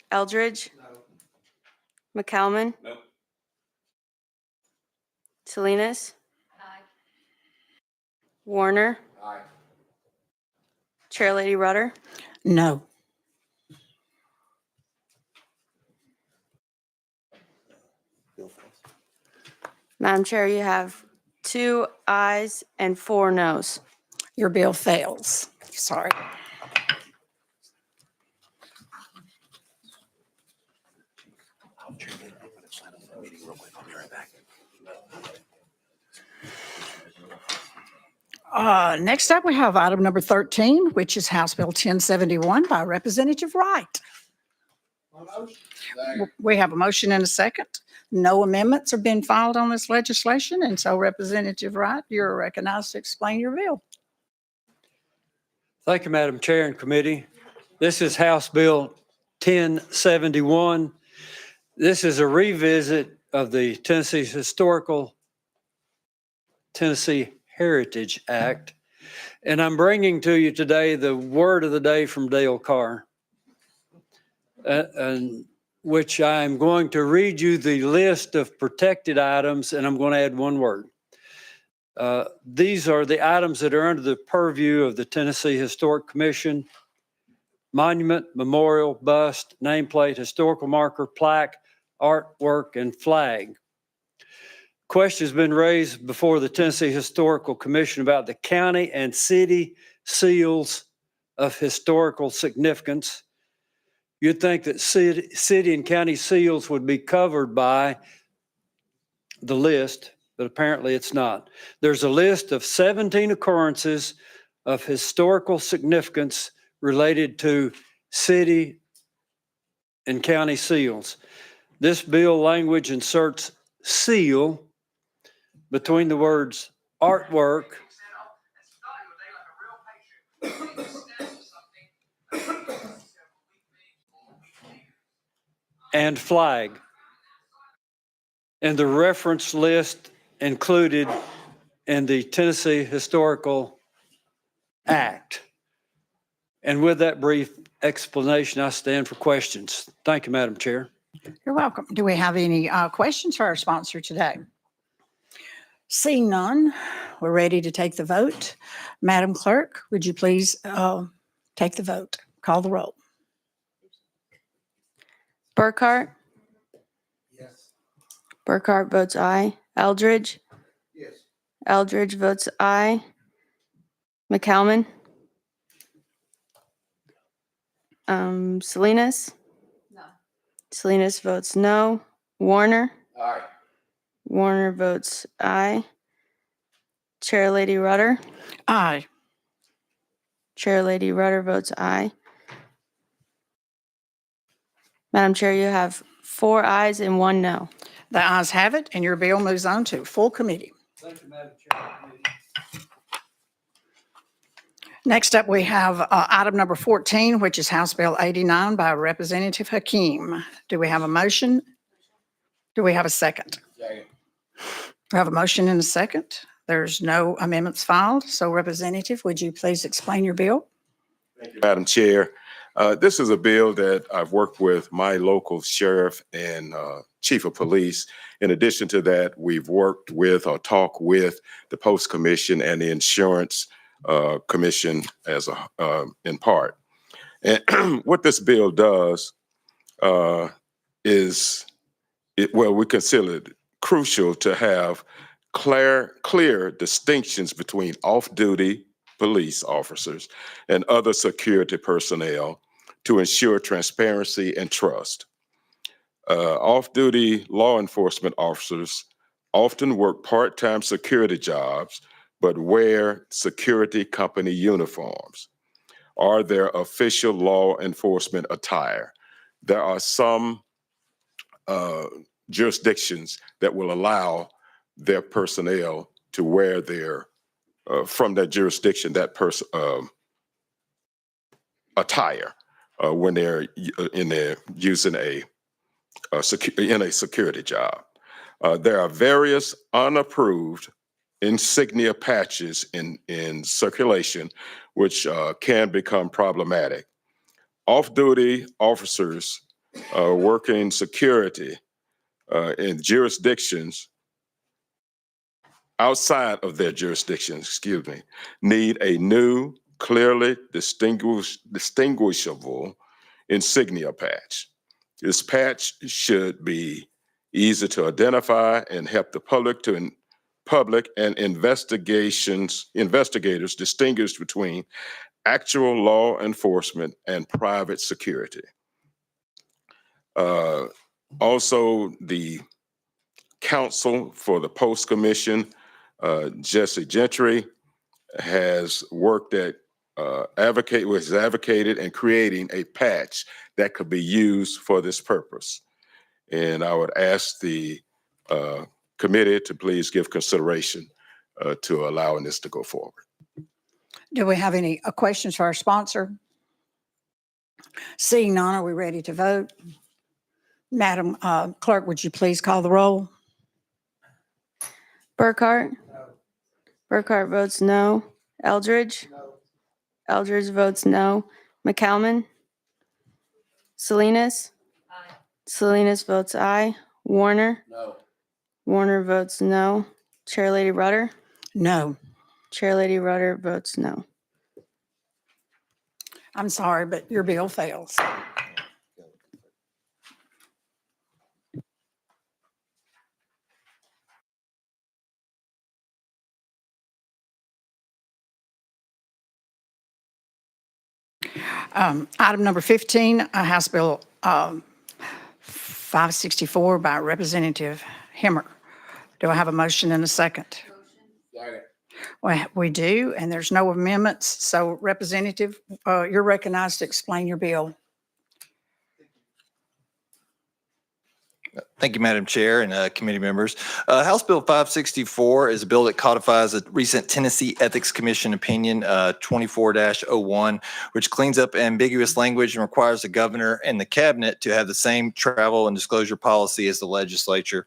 Eldridge? McCalman? No. Salinas? Warner? Aye. Chair Lady Rudder? No. Madam Chair, you have 2 ayes and 4 noes. Your bill fails. Sorry. Next up, we have item number 13, which is House Bill 1071 by Representative Wright. We have a motion and a second. No amendments have been filed on this legislation, and so Representative Wright, you're recognized to explain your bill. Thank you, Madam Chair and Committee. This is House Bill 1071. This is a revisit of the Tennessee Heritage Act. And I'm bringing to you today the word of the day from Dale Carr, which I'm going to read you the list of protected items, and I'm going to add one word. These are the items that are under the purview of the Tennessee Historic Commission: monument, memorial, bust, nameplate, historical marker, plaque, artwork, and flag. Question has been raised before the Tennessee Historical Commission about the county and city seals of historical significance. You'd think that city and county seals would be covered by the list, but apparently it's not. There's a list of 17 occurrences of historical significance related to city and county seals. This bill language inserts seal between the words artwork and flag. And the reference list included in the Tennessee Historical Act. And with that brief explanation, I stand for questions. Thank you, Madam Chair. You're welcome. Do we have any questions for our sponsor today? Seeing none, we're ready to take the vote. Madam Clerk, would you please take the vote? Call the roll. Burkhart? Yes. Burkhart votes aye. Eldridge? Yes. Eldridge votes aye. McCalman? Salinas? No. Salinas votes no. Warner? Aye. Warner votes aye. Chair Lady Rudder? Aye. Chair Lady Rudder votes aye. Madam Chair, you have 4 ayes and 1 no. The ayes have it, and your bill moves on to full committee. Thank you, Madam Chair. Next up, we have item number 14, which is House Bill 89 by Representative Hakeem. Do we have a motion? Do we have a second? Second. We have a motion and a second. There's no amendments filed. So Representative, would you please explain your bill? Madam Chair, this is a bill that I've worked with my local sheriff and chief of police. In addition to that, we've worked with or talked with the Post Commission and the Insurance Commission as in part. And what this bill does is, we consider it crucial to have clear distinctions between off-duty police officers and other security personnel to ensure transparency and trust. Off-duty law enforcement officers often work part-time security jobs, but wear security company uniforms or their official law enforcement attire. There are some jurisdictions that will allow their personnel to wear their from that jurisdiction, that person attire when they're using in a security job. There are various unapproved insignia patches in circulation, which can become problematic. Off-duty officers working security in jurisdictions outside of their jurisdictions, need a new, clearly distinguishable insignia patch. This patch should be easy to identify and help the public and investigators distinguish between actual law enforcement and private security. Also, the counsel for the Post Commission, Jesse Gentry, has worked at advocated in creating a patch that could be used for this purpose. And I would ask the committee to please give consideration to allowing this to go forward. Do we have any questions for our sponsor? Seeing none, are we ready to vote? Madam Clerk, would you please call the roll? Burkhart? No. Burkhart votes no. Eldridge? No. Eldridge votes no. McCalman? Salinas? Aye. Salinas votes aye. Warner? No. Warner votes no. Chair Lady Rudder? No. Chair Lady Rudder votes no. I'm sorry, but your bill fails. Item number 15, House Bill 564 by Representative Hemmer. Do I have a motion and a second? Well, we do, and there's no amendments. So Representative, you're recognized to explain your bill. Thank you, Madam Chair and committee members. House Bill 564 is a bill that codifies a recent Tennessee Ethics Commission opinion 24-01, which cleans up ambiguous language and requires the governor and the cabinet to have the same travel and disclosure policy as the legislature.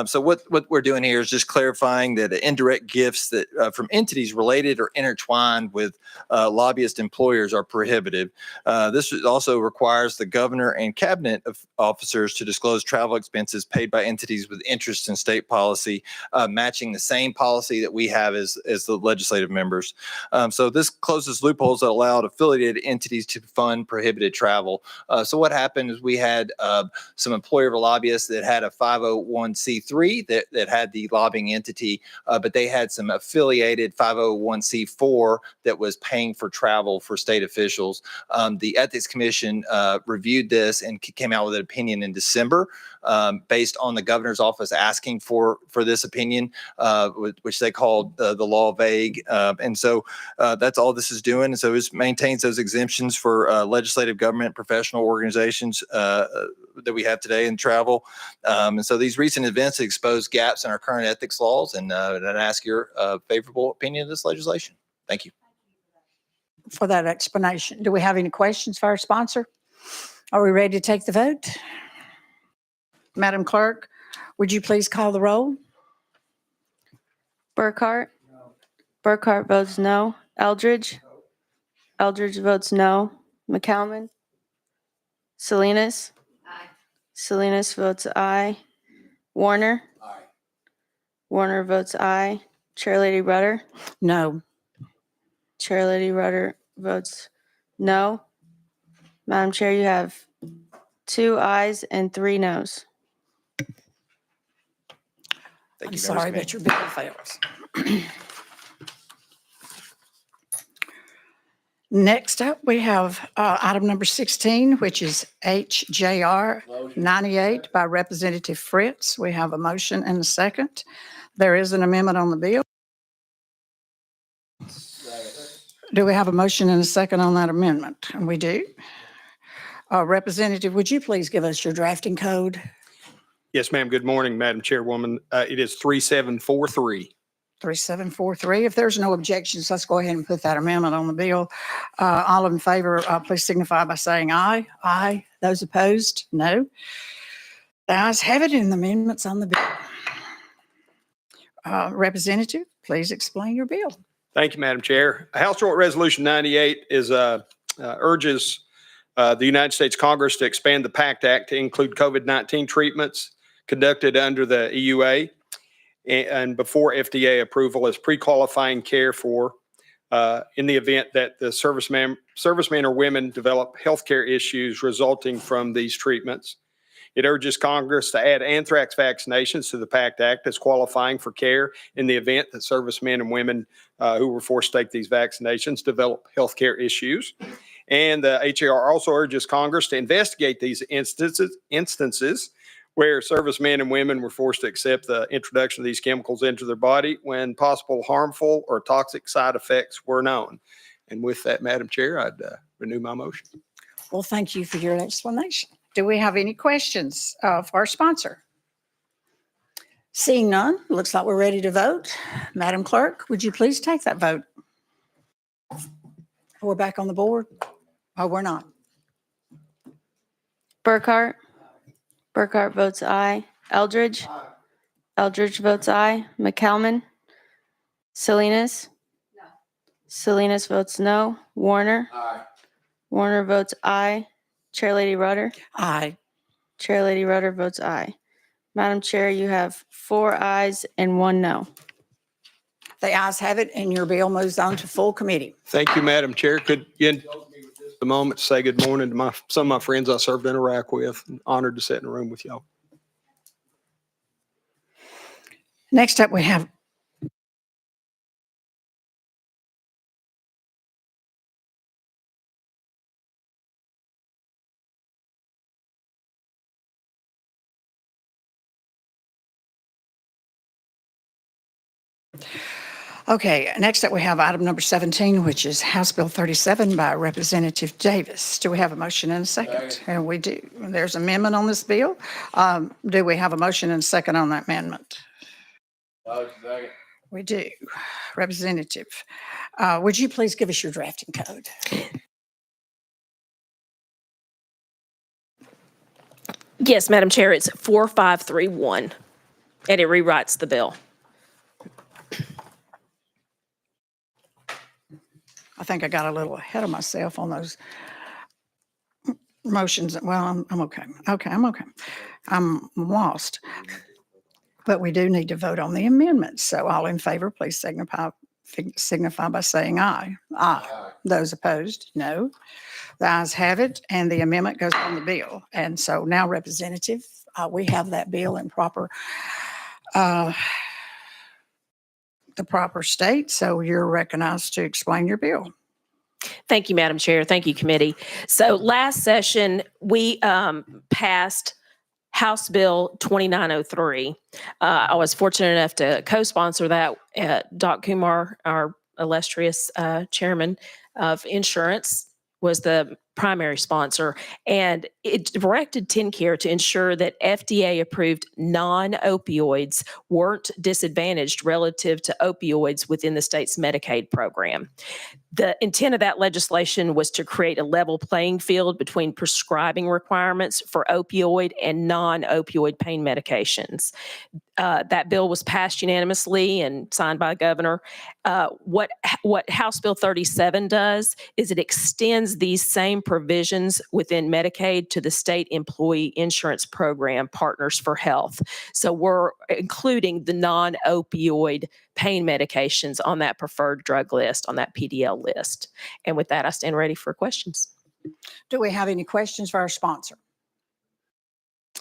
So what we're doing here is just clarifying that indirect gifts that from entities related or intertwined with lobbyist employers are prohibited. This also requires the governor and cabinet officers to disclose travel expenses paid by entities with interest in state policy, matching the same policy that we have as the legislative members. So this closes loopholes that allowed affiliated entities to fund prohibited travel. So what happened is we had some employer lobbyists that had a 501c3 that had the lobbying entity, but they had some affiliated 501c4 that was paying for travel for state officials. The Ethics Commission reviewed this and came out with an opinion in December based on the governor's office asking for this opinion, which they called the law vague. And so that's all this is doing. And so it maintains those exemptions for legislative, government, professional organizations that we have today in travel. And so these recent events expose gaps in our current ethics laws, and I ask your favorable opinion of this legislation. Thank you. For that explanation. Do we have any questions for our sponsor? Are we ready to take the vote? Madam Clerk, would you please call the roll? Burkhart? Burkhart votes no. Eldridge? Eldridge votes no. McCalman? Salinas? Salinas votes aye. Warner? Warner votes aye. Chairlady Rudder? No. Chairlady Rudder votes no. Madam Chair, you have 2 ayes and 3 noes. I'm sorry that your bill fails. Next up, we have item number 16, which is HJR 98 by Representative Fritz. We have a motion and a second. There is an amendment on the bill. Do we have a motion and a second on that amendment? And we do. Representative, would you please give us your drafting code? Yes, ma'am. Good morning, Madam Chairwoman. It is 3743. 3743. If there's no objections, let's go ahead and put that amendment on the bill. All in favor, please signify by saying aye. Aye. Those opposed, no. The ayes have it, and the amendment's on the bill. Representative, please explain your bill. Thank you, Madam Chair. House Joint Resolution 98 urges the United States Congress to expand the PACT Act to include COVID-19 treatments conducted under the EUA and before FDA approval as pre-qualifying care for in the event that the serviceman or women develop healthcare issues resulting from these treatments. It urges Congress to add anthrax vaccinations to the PACT Act as qualifying for care in the event that servicemen and women who were forced to take these vaccinations develop healthcare issues. And the HAR also urges Congress to investigate these instances where servicemen and women were forced to accept the introduction of these chemicals into their body when possible harmful or toxic side effects were known. And with that, Madam Chair, I'd renew my motion. Well, thank you for your explanation. Do we have any questions for our sponsor? Seeing none, looks like we're ready to vote. Madam Clerk, would you please take that vote? We're back on the board. Oh, we're not. Burkhart? Burkhart votes aye. Eldridge? Eldridge votes aye. McCalman? Salinas? No. Salinas votes no. Warner? Aye. Warner votes aye. Chairlady Rudder? Aye. Chairlady Rudder votes aye. Madam Chair, you have 4 ayes and 1 no. The ayes have it, and your bill moves on to full committee. Thank you, Madam Chair. Could you indulge me with just a moment to say good morning to some of my friends I served in Iraq with? Honored to sit in a room with y'all. Next up, we have Okay, next up, we have item number 17, which is House Bill 37 by Representative Davis. Do we have a motion and a second? And we do. There's amendment on this bill. Do we have a motion and a second on that amendment? We do. Representative, would you please give us your drafting code? Yes, Madam Chair, it's 4531, and it rewrites the bill. I think I got a little ahead of myself on those motions. Well, I'm okay. I'm okay. I'm lost. But we do need to vote on the amendment. So all in favor, please signify by saying aye. Aye. Those opposed, no. The ayes have it, and the amendment goes on the bill. And so now, Representative, we have that bill in the proper state. So you're recognized to explain your bill. Thank you, Madam Chair. Thank you, committee. So last session, we passed House Bill 2903. I was fortunate enough to co-sponsor that. Doc Kumar, our illustrious chairman of insurance, was the primary sponsor, and it directed TennCare to ensure that FDA-approved non-opioids weren't disadvantaged relative to opioids within the state's Medicaid program. The intent of that legislation was to create a level playing field between prescribing requirements for opioid and non-opioid pain medications. That bill was passed unanimously and signed by the governor. What House Bill 37 does is it extends these same provisions within Medicaid to the state employee insurance program Partners for Health. So we're including the non-opioid pain medications on that preferred drug list, on that PDL list. And with that, I stand ready for questions. Do we have any questions for our sponsor?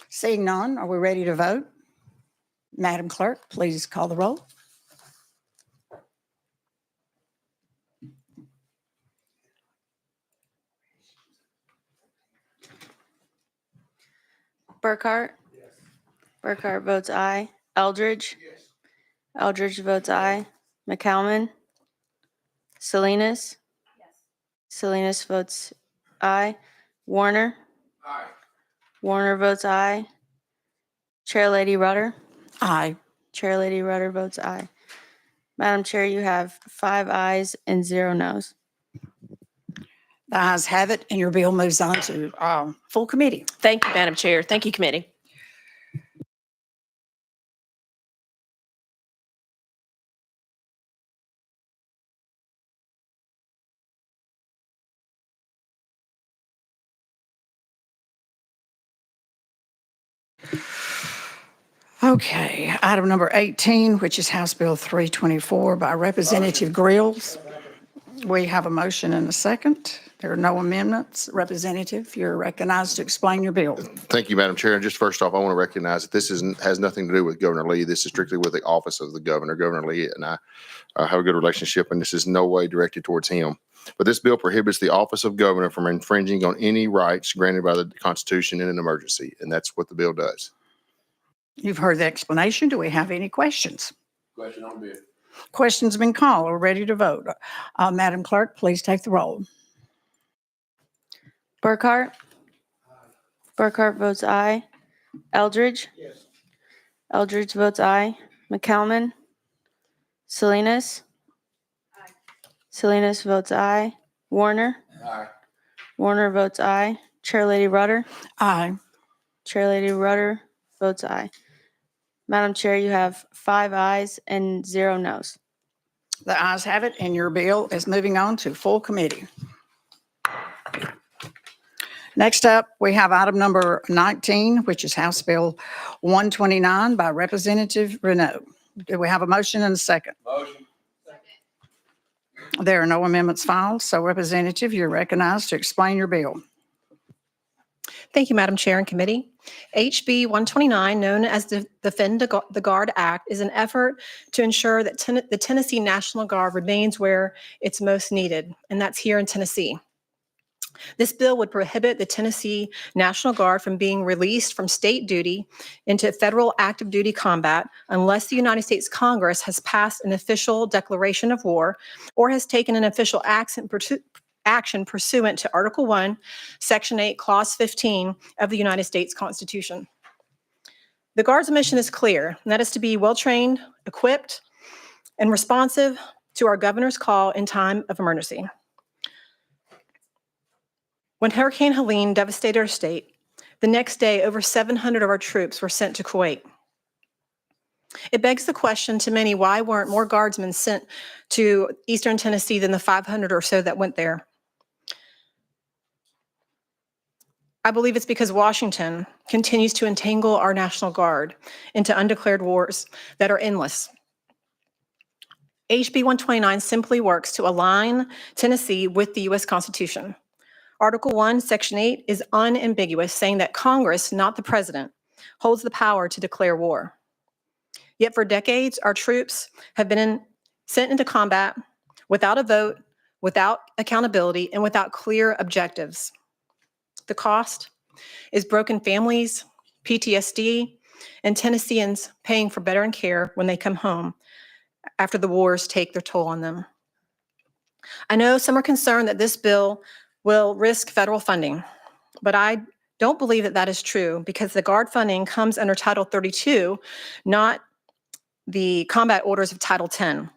Seeing none, are we ready to vote? Madam Clerk, please call the roll. Burkhart? Yes. Burkhart votes aye. Eldridge? Yes. Eldridge votes aye. McCalman? Salinas? Yes. Salinas votes aye. Warner? Aye. Warner votes aye. Chair Lady Rudder? Aye. Chair Lady Rudder votes aye. Madam Chair, you have 5 ayes and 0 noes. The ayes have it, and your bill moves on to full committee. Thank you, Madam Chair. Thank you, committee. Okay, item number 18, which is House Bill 324 by Representative Grills. We have a motion and a second. There are no amendments. Representative, you're recognized to explain your bill. Thank you, Madam Chair. And just first off, I want to recognize that this has nothing to do with Governor Lee. This is strictly with the office of the governor. Governor Lee and I have a good relationship, and this is no way directed towards him. But this bill prohibits the office of governor from infringing on any rights granted by the Constitution in an emergency, and that's what the bill does. You've heard the explanation. Do we have any questions? Question on bill. Questions have been called. We're ready to vote. Madam Clerk, please take the roll. Burkhart? Burkhart votes aye. Eldridge? Yes. Eldridge votes aye. McCalman? Salinas? Aye. Salinas votes aye. Warner? Aye. Warner votes aye. Chair Lady Rudder? Aye. Chair Lady Rudder votes aye. Madam Chair, you have 5 ayes and 0 noes. The ayes have it, and your bill is moving on to full committee. Next up, we have item number 19, which is House Bill 129 by Representative Renaud. Do we have a motion and a second? Motion. There are no amendments filed, so Representative, you're recognized to explain your bill. Thank you, Madam Chair and Committee. HB 129, known as the Defend the Guard Act, is an effort to ensure that the Tennessee National Guard remains where it's most needed, and that's here in Tennessee. This bill would prohibit the Tennessee National Guard from being released from state duty into federal active duty combat unless the United States Congress has passed an official declaration of war or has taken an official action pursuant to Article 1, Section 8, Clause 15 of the United States Constitution. The Guard's mission is clear, and that is to be well-trained, equipped, and responsive to our governor's call in time of emergency. When Hurricane Helene devastated our state, the next day, over 700 of our troops were sent to Kuwait. It begs the question to many, why weren't more guardsmen sent to Eastern Tennessee than the 500 or so that went there? I believe it's because Washington continues to entangle our National Guard into undeclared wars that are endless. HB 129 simply works to align Tennessee with the U.S. Constitution. Article 1, Section 8 is unambiguous, saying that Congress, not the president, holds the power to declare war. Yet for decades, our troops have been sent into combat without a vote, without accountability, and without clear objectives. The cost is broken families, PTSD, and Tennesseans paying for veteran care when they come home after the wars take their toll on them. I know some are concerned that this bill will risk federal funding, but I don't believe that that is true because the Guard funding comes under Title 32, not the combat orders of Title 10.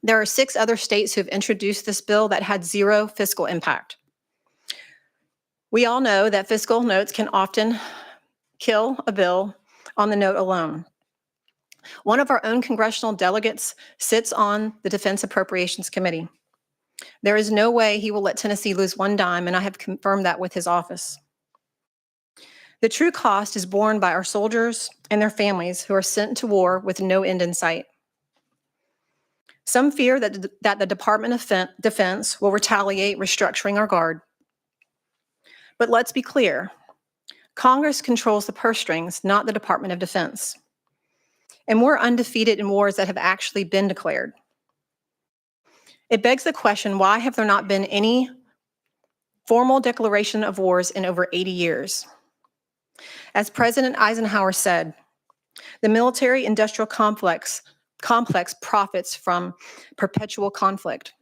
There are 6 other states who have introduced this bill that had zero fiscal impact. We all know that fiscal notes can often kill a bill on the note alone. One of our own congressional delegates sits on the Defense Appropriations Committee. There is no way he will let Tennessee lose one dime, and I have confirmed that with his office. The true cost is borne by our soldiers and their families who are sent to war with no end in sight. Some fear that the Department of Defense will retaliate, restructuring our Guard. But let's be clear, Congress controls the purse strings, not the Department of Defense. And we're undefeated in wars that have actually been declared. It begs the question, why have there not been any formal declaration of wars in over 80 years? As President Eisenhower said, the military-industrial complex profits from perpetual conflict.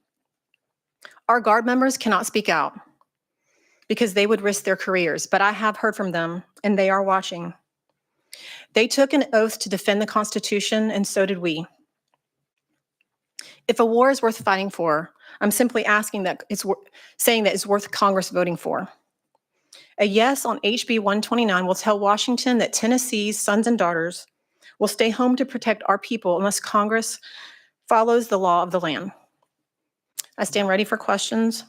Our Guard members cannot speak out because they would risk their careers, but I have heard from them, and they are watching. They took an oath to defend the Constitution, and so did we. If a war is worth fighting for, I'm simply saying that it's worth Congress voting for. A yes on HB 129 will tell Washington that Tennessee's sons and daughters will stay home to protect our people unless Congress follows the law of the land. I stand ready for questions.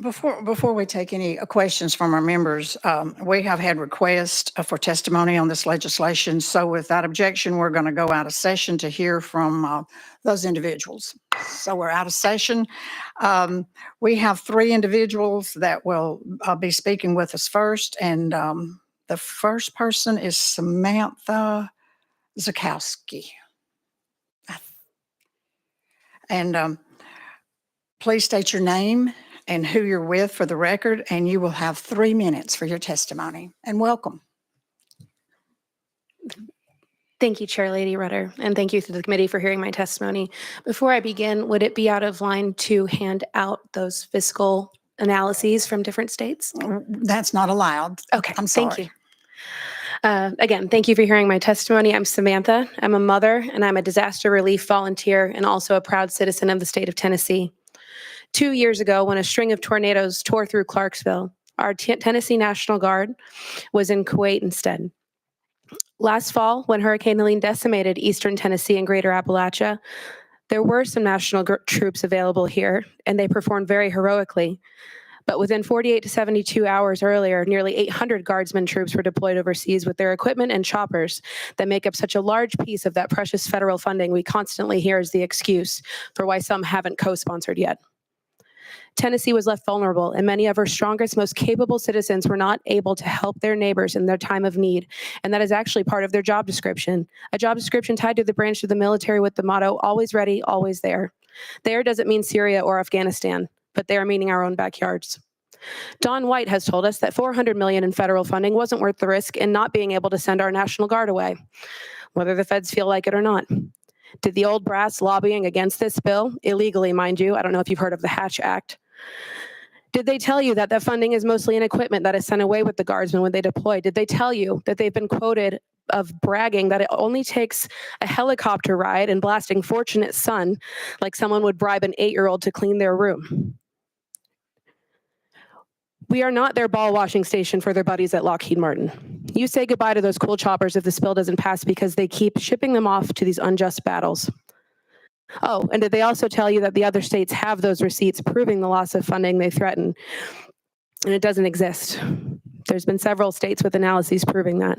Before we take any questions from our members, we have had requests for testimony on this legislation. So without objection, we're going to go out of session to hear from those individuals. So we're out of session. We have 3 individuals that will be speaking with us first. And the first person is Samantha Zakowski. And please state your name and who you're with for the record, and you will have 3 minutes for your testimony. And welcome. Thank you, Chair Lady Rudder, and thank you to the committee for hearing my testimony. Before I begin, would it be out of line to hand out those fiscal analyses from different states? That's not allowed. Okay, I'm sorry. thank you. Again, thank you for hearing my testimony. I'm Samantha. I'm a mother, and I'm a disaster relief volunteer and also a proud citizen of the state of Tennessee. 2 years ago, when a string of tornadoes tore through Clarksville, our Tennessee National Guard was in Kuwait instead. Last fall, when Hurricane Helene decimated eastern Tennessee and greater Appalachia, there were some national troops available here, and they performed very heroically. But within 48 to 72 hours earlier, nearly 800 Guardsmen troops were deployed overseas with their equipment and choppers that make up such a large piece of that precious federal funding we constantly hear as the excuse for why some haven't co-sponsored yet. Tennessee was left vulnerable, and many of our strongest, most capable citizens were not able to help their neighbors in their time of need. And that is actually part of their job description, a job description tied to the branch of the military with the motto, always ready, always there. There doesn't mean Syria or Afghanistan, but they are meaning our own backyards. Don White has told us that $400 million in federal funding wasn't worth the risk in not being able to send our National Guard away, whether the feds feel like it or not. Did the old brass lobbying against this bill, illegally, mind you, I don't know if you've heard of the Hatch Act, did they tell you that the funding is mostly in equipment that is sent away with the Guardsmen when they deploy? Did they tell you that they've been quoted of bragging that it only takes a helicopter ride and blasting Fortunate Son like someone would bribe an 8-year-old to clean their room? We are not their ball washing station for their buddies at Lockheed Martin. You say goodbye to those cool choppers if this bill doesn't pass because they keep shipping them off to these unjust battles. Oh, and did they also tell you that the other states have those receipts proving the loss of funding they threaten? And it doesn't exist. There's been several states with analyses proving that.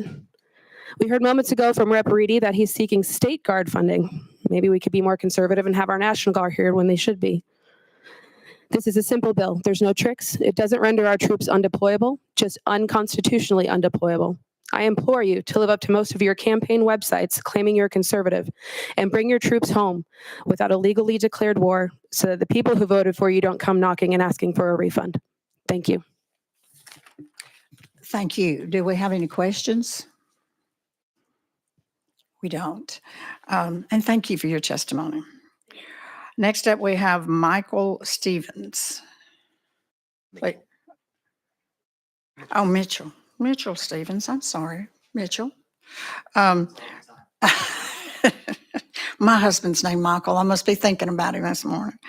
We heard moments ago from Rep. Reedy that he's seeking state guard funding. Maybe we could be more conservative and have our National Guard here when they should be. This is a simple bill. There's no tricks. It doesn't render our troops undeployable, just unconstitutionally undeployable. I implore you to live up to most of your campaign websites claiming you're conservative and bring your troops home without a legally declared war so that the people who voted for you don't come knocking and asking for a refund. Thank you. Thank you. Do we have any questions? We don't. And thank you for your testimony. Next up, we have Michael Stevens. Wait. Oh, Mitchell. Mitchell Stevens. I'm sorry. Mitchell. My husband's name, Michael. I must be thinking about him this morning.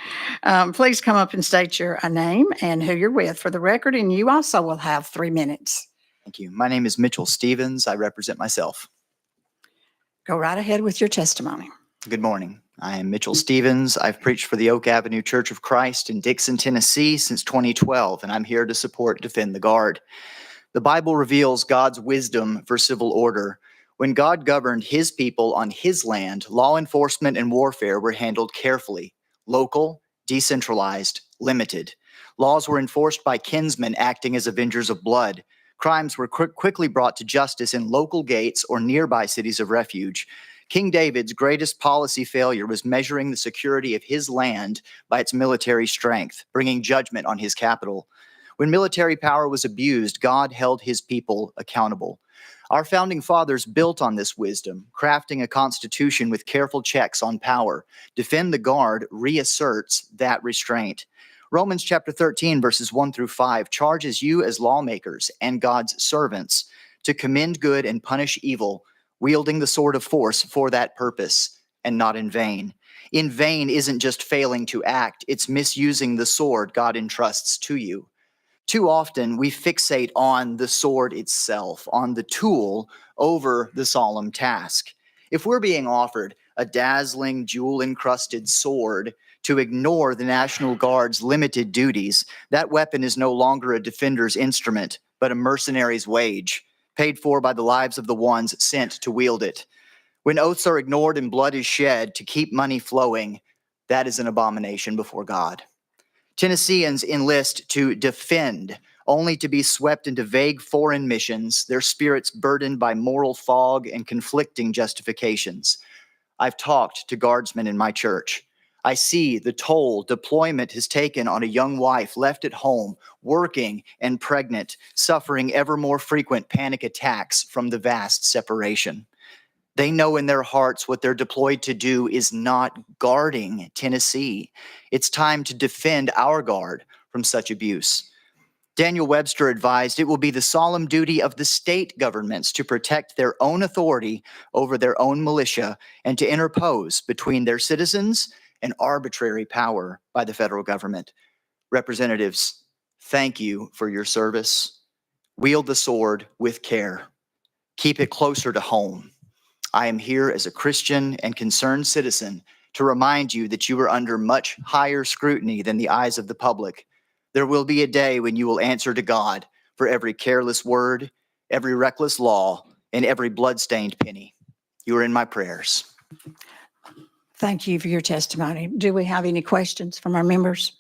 Please come up and state your name and who you're with for the record, and you also will have 3 minutes. Thank you. My name is Mitchell Stevens. I represent myself. Go right ahead with your testimony. Good morning. I am Mitchell Stevens. I've preached for the Oak Avenue Church of Christ in Dixon, Tennessee since 2012, and I'm here to support Defend the Guard. The Bible reveals God's wisdom for civil order. When God governed his people on his land, law enforcement and warfare were handled carefully, local, decentralized, limited. Laws were enforced by kinsmen acting as avengers of blood. Crimes were quickly brought to justice in local gates or nearby cities of refuge. King David's greatest policy failure was measuring the security of his land by its military strength, bringing judgment on his capital. When military power was abused, God held his people accountable. Our founding fathers built on this wisdom, crafting a constitution with careful checks on power. Defend the Guard reasserts that restraint. Romans chapter 13, verses 1 through 5 charges you as lawmakers and God's servants to commend good and punish evil, wielding the sword of force for that purpose, and not in vain. In vain isn't just failing to act, it's misusing the sword God entrusts to you. Too often, we fixate on the sword itself, on the tool, over the solemn task. If we're being offered a dazzling, jewel-encrusted sword to ignore the National Guard's limited duties, that weapon is no longer a defender's instrument, but a mercenary's wage, paid for by the lives of the ones sent to wield it. When oaths are ignored and blood is shed to keep money flowing, that is an abomination before God. Tennesseans enlist to defend, only to be swept into vague foreign missions, their spirits burdened by moral fog and conflicting justifications. I've talked to guardsmen in my church. I see the toll deployment has taken on a young wife left at home, working and pregnant, suffering ever more frequent panic attacks from the vast separation. They know in their hearts what they're deployed to do is not guarding Tennessee. It's time to defend our Guard from such abuse. Daniel Webster advised it will be the solemn duty of the state governments to protect their own authority over their own militia and to interpose between their citizens and arbitrary power by the federal government. Representatives, thank you for your service. Wield the sword with care. Keep it closer to home. I am here as a Christian and concerned citizen to remind you that you are under much higher scrutiny than the eyes of the public. There will be a day when you will answer to God for every careless word, every reckless law, and every bloodstained penny. You are in my prayers. Thank you for your testimony. Do we have any questions from our members?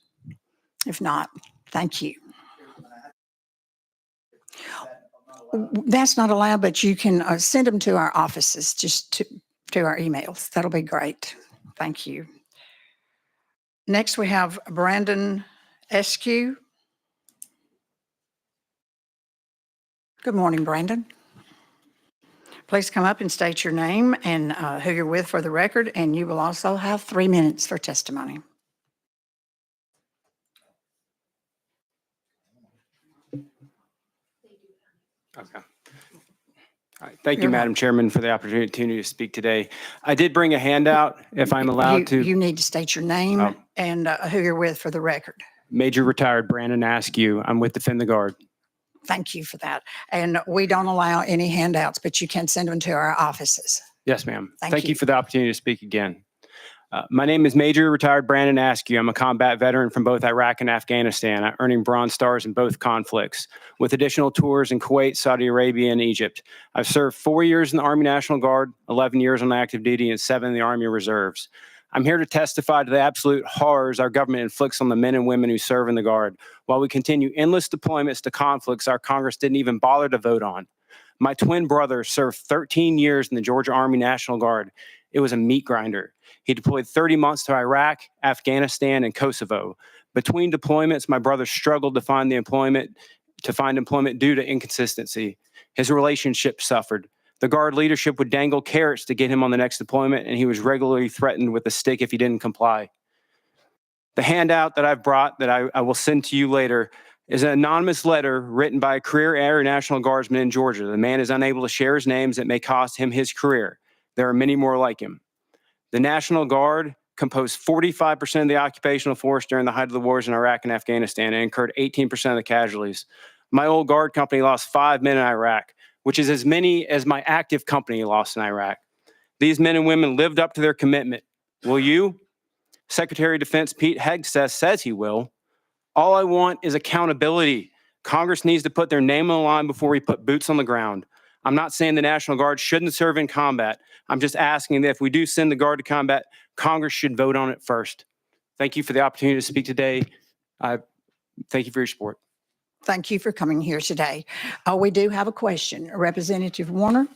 If not, thank you. That's not allowed, but you can send them to our offices, just to our emails. That'll be great. Thank you. Next, we have Brandon Eskew. Good morning, Brandon. Please come up and state your name and who you're with for the record, and you will also have 3 minutes for testimony. Okay. All right. Thank you, Madam Chairman, for the opportunity to speak today. I did bring a handout, if I'm allowed to. You need to state your name and who you're with for the record. Major Retired Brandon Askew. I'm with Defend the Guard. Thank you for that. And we don't allow any handouts, but you can send them to our offices. Yes, ma'am. Thank you you. for the opportunity to speak again. My name is Major Retired Brandon Askew. I'm a combat veteran from both Iraq and Afghanistan, earning Bronze Stars in both conflicts, with additional tours in Kuwait, Saudi Arabia, and Egypt. I've served 4 years in the Army National Guard, 11 years on active duty, and 7 in the Army Reserves. I'm here to testify to the absolute horrors our government inflicts on the men and women who serve in the Guard, while we continue endless deployments to conflicts our Congress didn't even bother to vote on. My twin brother served 13 years in the Georgia Army National Guard. It was a meat grinder. He deployed 30 months to Iraq, Afghanistan, and Kosovo. Between deployments, my brother struggled to find employment due to inconsistency. His relationship suffered. The Guard leadership would dangle carrots to get him on the next deployment, and he was regularly threatened with a stick if he didn't comply. The handout that I've brought that I will send to you later is an anonymous letter written by a career Air National Guardsman in Georgia. The man is unable to share his names that may cost him his career. There are many more like him. The National Guard composed 45% of the occupational force during the height of the wars in Iraq and Afghanistan and incurred 18% of the casualties. My old Guard company lost 5 men in Iraq, which is as many as my active company lost in Iraq. These men and women lived up to their commitment. Will you? Secretary of Defense Pete Hegseth says he will. All I want is accountability. Congress needs to put their name on the line before we put boots on the ground. I'm not saying the National Guard shouldn't serve in combat. I'm just asking that if we do send the Guard to combat, Congress should vote on it first. Thank you for the opportunity to speak today. Thank you for your support. Thank you for coming here today. We do have a question. Representative Warner.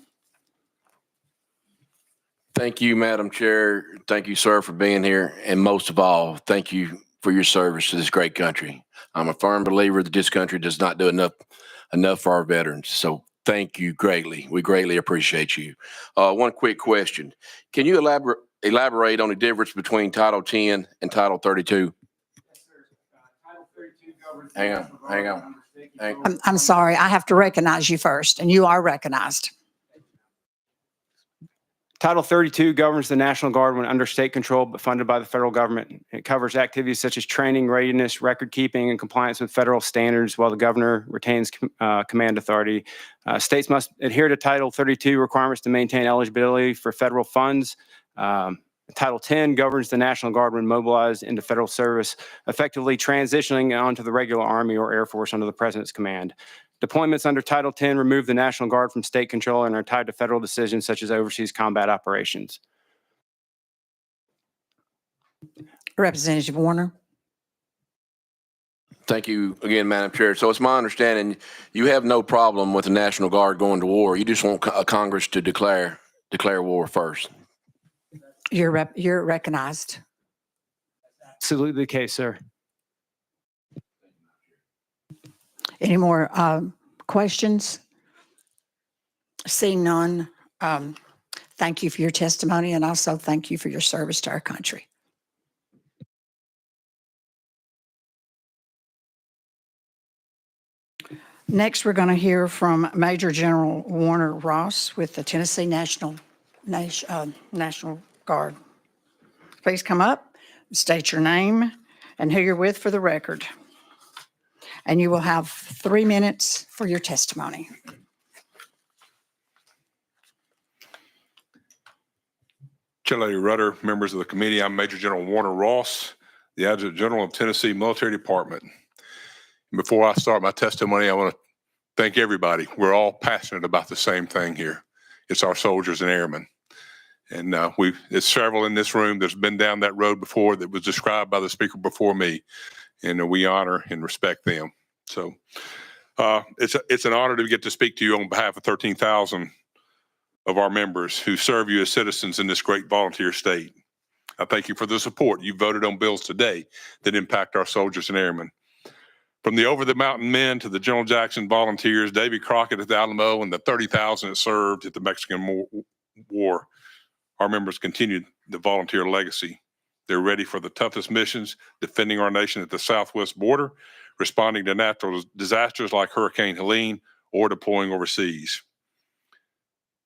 Thank you, Madam Chair. Thank you, sir, for being here. And most of all, thank you for your service to this great country. I'm a firm believer that this country does not do enough for our veterans. So thank you greatly. We greatly appreciate you. One quick question. Can you elaborate on the difference between Title 10 and Title 32? Hang on. I'm sorry. I have to recognize you first, and you are recognized. Title 32 governs the National Guard when under state control but funded by the federal government. It covers activities such as training, readiness, record keeping, and compliance with federal standards while the governor retains command authority. States must adhere to Title 32 requirements to maintain eligibility for federal funds. Title 10 governs the National Guard when mobilized into federal service, effectively transitioning onto the regular Army or Air Force under the President's command. Deployments under Title 10 remove the National Guard from state control and are tied to federal decisions such as overseas combat operations. Representative Warner. Thank you again, Madam Chair. So it's my understanding you have no problem with the National Guard going to war. You just want Congress to declare war first. You're recognized. Absolutely the case, sir. Any more questions? Seeing none, thank you for your testimony, and also thank you for your service to our country. Next, we're going to hear from Major General Warner Ross with the Tennessee National Guard. Please come up, state your name and who you're with for the record. And you will have 3 minutes for your testimony. Chairlady Rudder, members of the committee, I'm Major General Warner Ross, the Adjutant General of Tennessee Military Department. Before I start my testimony, I want to thank everybody. We're all passionate about the same thing here. It's our soldiers and airmen. And there's several in this room that's been down that road before that was described by the speaker before me. And we honor and respect them. So it's an honor to get to speak to you on behalf of 13,000 of our members who serve you as citizens in this great volunteer state. I thank you for the support. You voted on bills today that impact our soldiers and airmen. From the Over the Mountain Men to the General Jackson volunteers, Davy Crockett at the Alamo, and the 30,000 that served at the Mexican War, our members continued the volunteer legacy. They're ready for the toughest missions, defending our nation at the southwest border, responding to natural disasters like Hurricane Helene, or deploying overseas.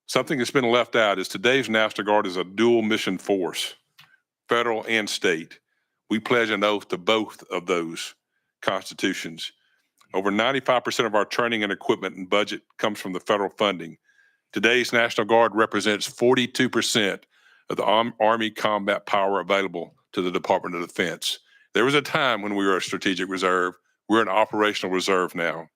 Something that's been left out is today's National Guard is a dual mission force, federal and state. We pledge an oath to both of those constitutions. Over 95% of our training and equipment and budget comes from the federal funding. Today's National Guard represents 42% of the Army combat power available to the Department of Defense. There was a time when we were a strategic reserve. We're an operational reserve now.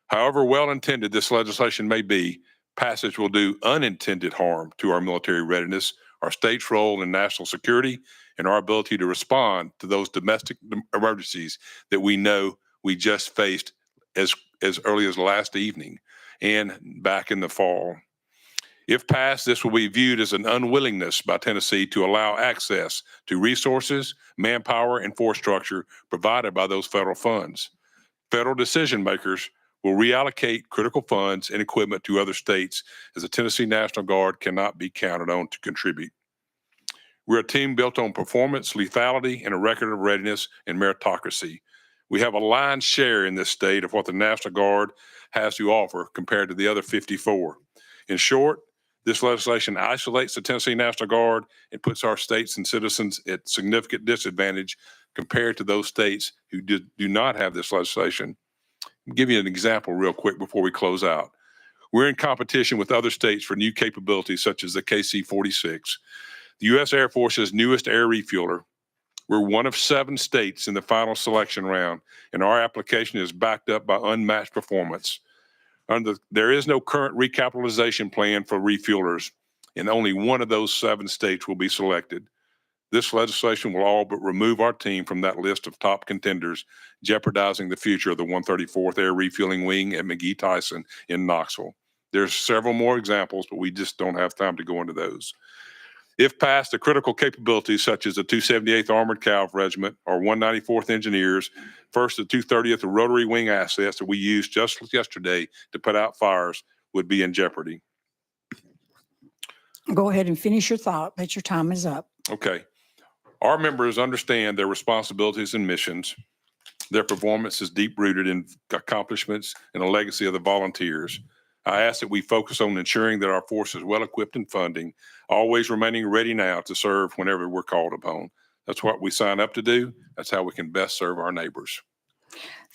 However well-intended this legislation may be, passage will do unintended harm to our military readiness, our state's role in national security, and our ability to respond to those domestic emergencies that we know we just faced as early as last evening and back in the fall. If passed, this will be viewed as an unwillingness by Tennessee to allow access to resources, manpower, and force structure provided by those federal funds. Federal decision makers will reallocate critical funds and equipment to other states, as the Tennessee National Guard cannot be counted on to contribute. We're a team built on performance, lethality, and a record of readiness and meritocracy. We have a lion's share in this state of what the National Guard has to offer compared to the other 54. In short, this legislation isolates the Tennessee National Guard and puts our states and citizens at significant disadvantage compared to those states who do not have this legislation. I'll give you an example real quick before we close out. We're in competition with other states for new capabilities such as the KC-46. The U.S. Air Force's newest air refueler. We're one of 7 states in the final selection round, and our application is backed up by unmatched performance. There is no current recapitalization plan for refuelers, and only one of those 7 states will be selected. This legislation will all but remove our team from that list of top contenders, jeopardizing the future of the 134th Air Refueling Wing at McGee-Tyson in Knoxville. There's several more examples, but we just don't have time to go into those. If passed, the critical capabilities such as the 278th Armored Cavalry Regiment or 194th Engineers, first the 230th Rotary Wing assets that we used just yesterday to put out fires would be in jeopardy. Go ahead and finish your thought, but your time is up. Okay. Our members understand their responsibilities and missions. Their performance is deep-rooted in accomplishments and a legacy of the volunteers. I ask that we focus on ensuring that our force is well-equipped and funding, always remaining ready now to serve whenever we're called upon. That's what we sign up to do. That's how we can best serve our neighbors.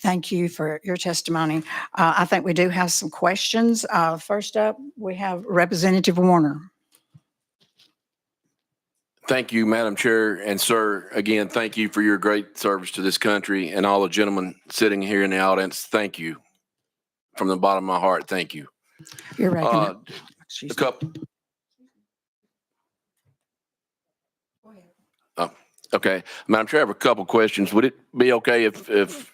Thank you for your testimony. I think we do have some questions. First up, we have Representative Warner. Thank you, Madam Chair. And sir, again, thank you for your great service to this country, and all the gentlemen sitting here in the audience. Thank you. From the bottom of my heart, thank you. You're recognized. A couple. Oh, okay. Madam Chair, I have a couple questions. Would it be okay if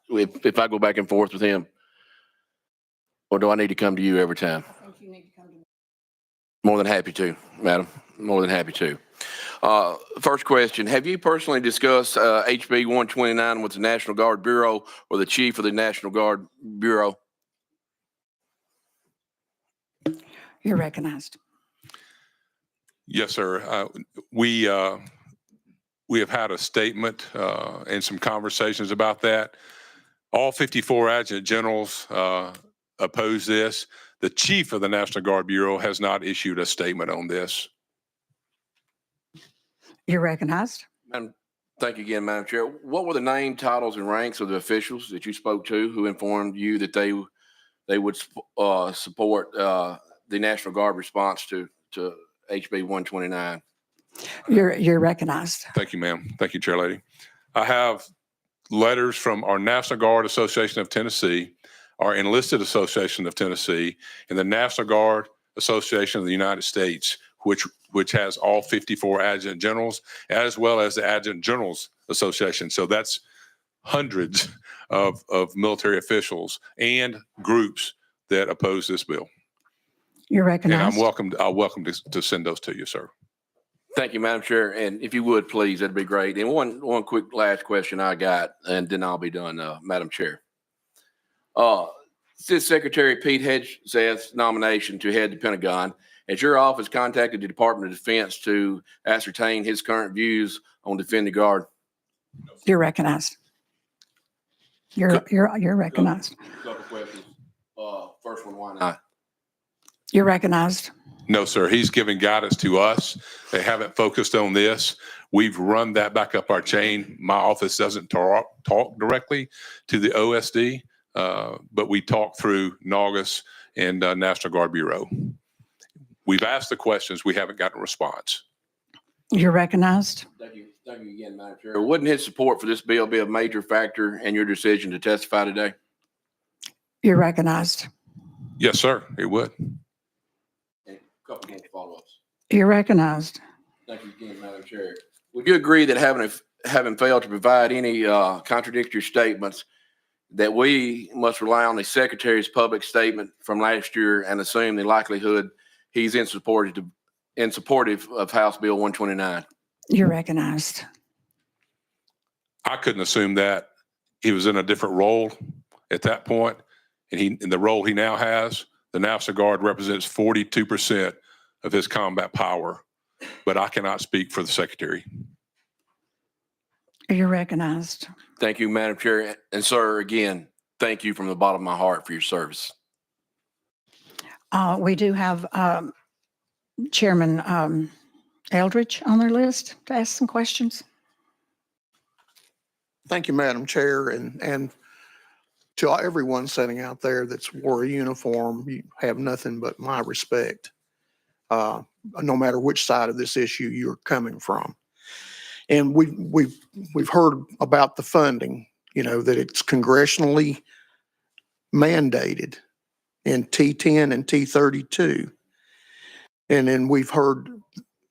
I go back and forth with him? Or do I need to come to you every time? I think you need to come to me. More than happy to, madam. More than happy to. First question, have you personally discussed HB 129 with the National Guard Bureau or the Chief of the National Guard Bureau? You're recognized. Yes, sir. We have had a statement and some conversations about that. All 54 adjutant generals oppose this. The Chief of the National Guard Bureau has not issued a statement on this. You're recognized. Thank you again, Madam Chair. What were the name, titles, and ranks of the officials that you spoke to who informed you that they would support the National Guard response to HB 129? You're recognized. Thank you, ma'am. Thank you, Chair Lady. I have letters from our National Guard Association of Tennessee, our Enlisted Association of Tennessee, and the National Guard Association of the United States, which has all 54 adjutant generals, as well as the Adjutant Generals Association. So that's hundreds of military officials and groups that oppose this bill. You're recognized. And I'll welcome to send those to you, sir. Thank you, Madam Chair. And if you would, please, that'd be great. And one quick last question I got, and then I'll be done, Madam Chair. Since Secretary Pete Hegseth's nomination to head the Pentagon, has your office contacted the Department of Defense to ascertain his current views on Defend the Guard? You're recognized. You're recognized. Couple questions. First one, why not? You're recognized. No, sir. He's giving guidance to us. They haven't focused on this. We've run that back up our chain. My office doesn't talk directly to the OSD, but we talk through NAUGUS and National Guard Bureau. We've asked the questions. We haven't gotten a response. You're recognized. Thank you. Thank you again, Madam Chair. Wouldn't his support for this bill be a major factor in your decision to testify today? You're recognized. Yes, sir. It would. And a couple more follow-ups. You're recognized. Thank you again, Madam Chair. Would you agree that having failed to provide any contradictory statements, that we must rely on the Secretary's public statement from last year and assume the likelihood he's in supportive of House Bill 129? You're recognized. I couldn't assume that. He was in a different role at that point, and in the role he now has, the National Guard represents 42% of his combat power, but I cannot speak for the Secretary. You're recognized. Thank you, Madam Chair. And sir, again, thank you from the bottom of my heart for your service. We do have Chairman Eldridge on their list to ask some questions. Thank you, Madam Chair, and to everyone sitting out there that's wore a uniform, you have nothing but my respect, no matter which side of this issue you're coming from. And we've heard about the funding, that it's congressionally mandated in T10 and T32. And then we've heard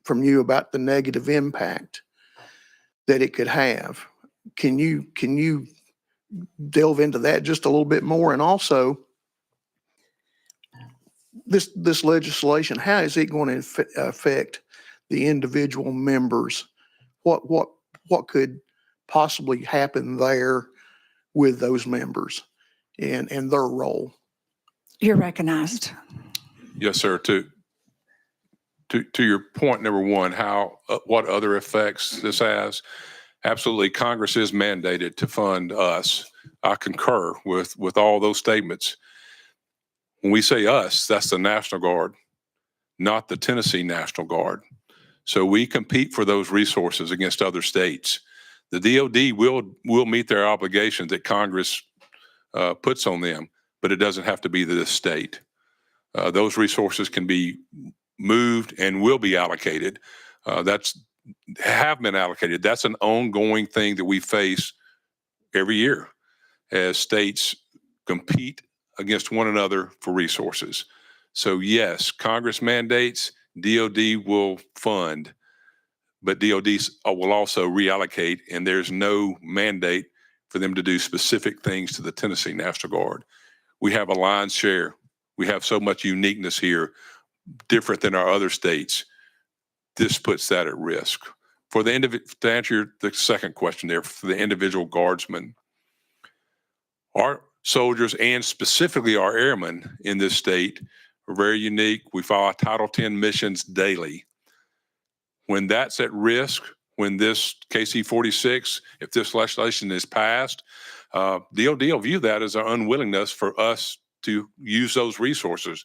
from you about the negative impact that it could have. Can you delve into that just a little bit more? And also, this legislation, how is it going to affect the individual members? What could possibly happen there with those members and their role? You're recognized. Yes, sir. To your point number one, what other effects this has? Absolutely, Congress is mandated to fund us. I concur with all those statements. When we say us, that's the National Guard, not the Tennessee National Guard. So we compete for those resources against other states. The DOD will meet their obligations that Congress puts on them, but it doesn't have to be this state. Those resources can be moved and will be allocated. Have been allocated. That's an ongoing thing that we face every year as states compete against one another for resources. So yes, Congress mandates, DOD will fund, but DOD will also reallocate, and there's no mandate for them to do specific things to the Tennessee National Guard. We have a lion's share. We have so much uniqueness here, different than our other states. This puts that at risk. To answer the second question there, for the individual guardsmen, our soldiers and specifically our airmen in this state are very unique. We follow Title 10 missions daily. When that's at risk, when this KC-46, if this legislation is passed, DOD will view that as an unwillingness for us to use those resources.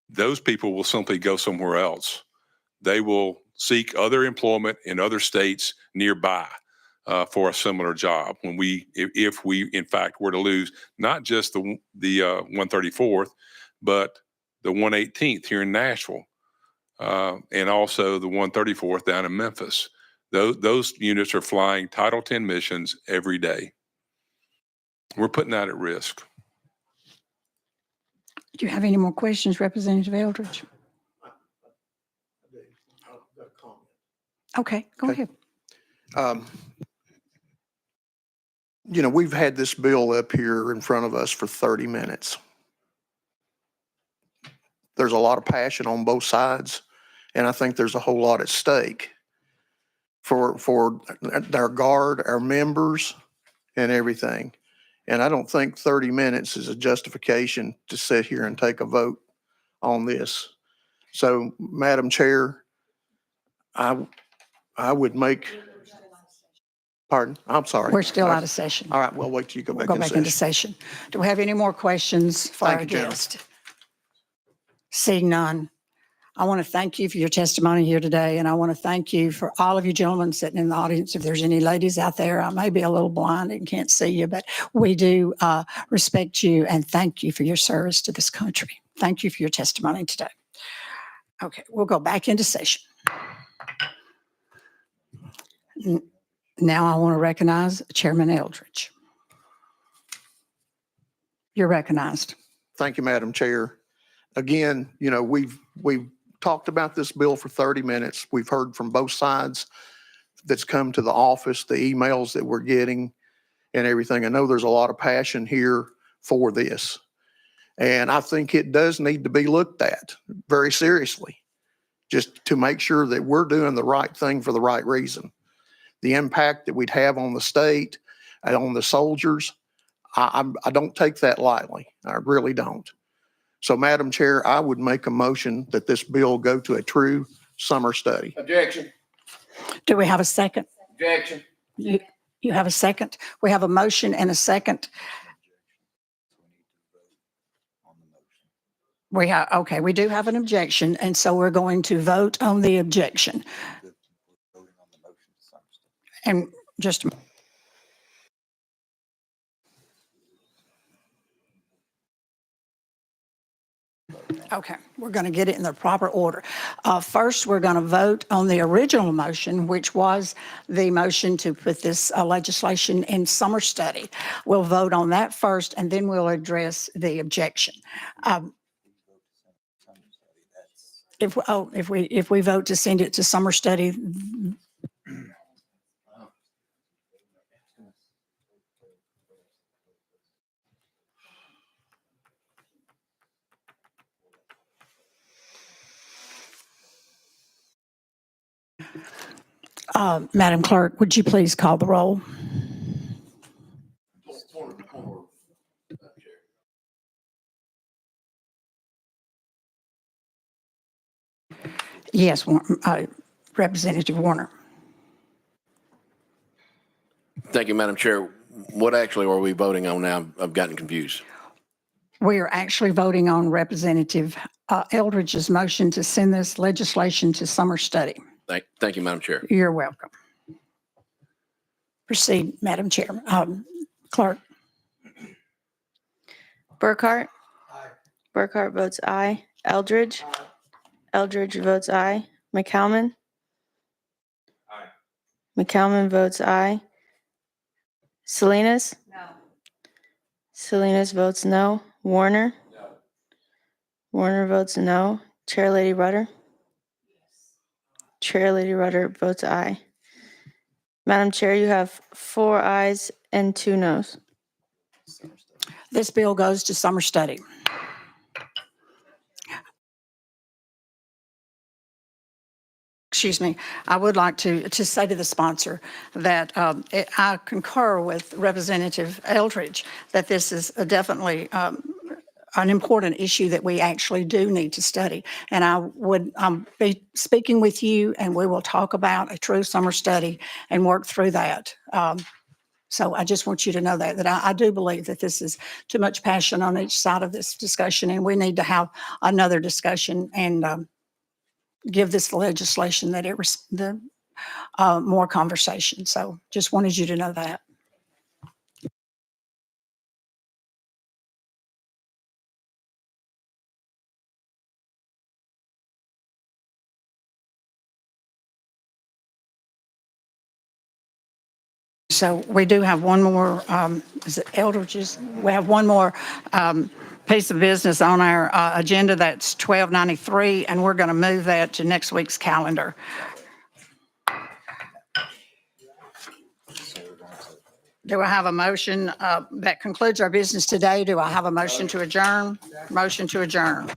Those people will simply go somewhere else. They will seek other employment in other states nearby for a similar job. If we in fact were to lose not just the 134th, but the 118th here in Nashville, and also the 134th down in Memphis. Those units are flying Title 10 missions every day. We're putting that at risk. Do you have any more questions, Representative Eldridge? Okay, go ahead. We've had this bill up here in front of us for 30 minutes. There's a lot of passion on both sides, And I think there's a whole lot at stake for our guard, our members, and everything. And I don't think 30 minutes is a justification to sit here and take a vote on this. So, Madam Chair, I would make, pardon, I'm sorry. We're still out of session. All right, well, wait till you go We'll back go in back into session. session. Do we have any more questions for Thank our you, General. guest? Seeing none, I want to thank you for your testimony here today, and I want to thank you for all of you gentlemen sitting in the audience. If there's any ladies out there, I may be a little blind and can't see you, but we do respect you and thank you for your service to this country. Thank you for your testimony today. Okay, we'll go back into session. Now I want to recognize Chairman Eldridge. You're recognized. Thank you, Madam Chair. Again, we've talked about this bill for 30 minutes. We've heard from both sides that's come to the office, the emails that we're getting and everything. I know there's a lot of passion here for this. And I think it does need to be looked at very seriously, just to make sure that we're doing the right thing for the right reason. The impact that we'd have on the state and on the soldiers, I don't take that lightly. I really don't. So, Madam Chair, I would make a motion that this bill go to a true summer study. Objection. Do we have a second? Objection. You have a second? We have a motion and a second. Okay, we do have an objection, and so we're going to vote on the objection. And just a moment. Okay, we're going to get it in the proper order. First, we're going to vote on the original motion, which was the motion to put this legislation in summer study. We'll vote on that first, and then we'll address the objection. If we vote to send it to summer study, Madam Clerk, would you please call the roll? Yes, Representative Warner. Thank you, Madam Chair. What actually are we voting on now? I've gotten confused. We are actually voting on Representative Eldridge's motion to send this legislation to summer study. Thank you, Madam Chair. You're welcome. Proceed, Madam Chair. Clerk. Burkhart. Burkhart votes aye. Eldridge. Eldridge votes aye. McCalman. McCalman votes aye. Salinas. Salinas votes no. Warner. Warner votes no. Chair Lady Rudder. Chair Lady Rudder votes aye. Madam Chair, you have 4 ayes and 2 noes. This bill goes to summer study. Excuse me, I would like to say to the sponsor that I concur with Representative Eldridge that this is definitely an important issue that we actually do need to study. And I would be speaking with you, and we will talk about a true summer study and work through that. So I just want you to know that I do believe that this is too much passion on each side of this discussion, and we need to have another discussion and give this legislation that it was more conversation. So just wanted you to know that. So we do have one more, is it Eldridge's? We have one more piece of business on our agenda. That's 1293, and we're going to move that to next week's calendar. Do I have a motion? That concludes our business today. Do I have a motion to adjourn? Motion to adjourn.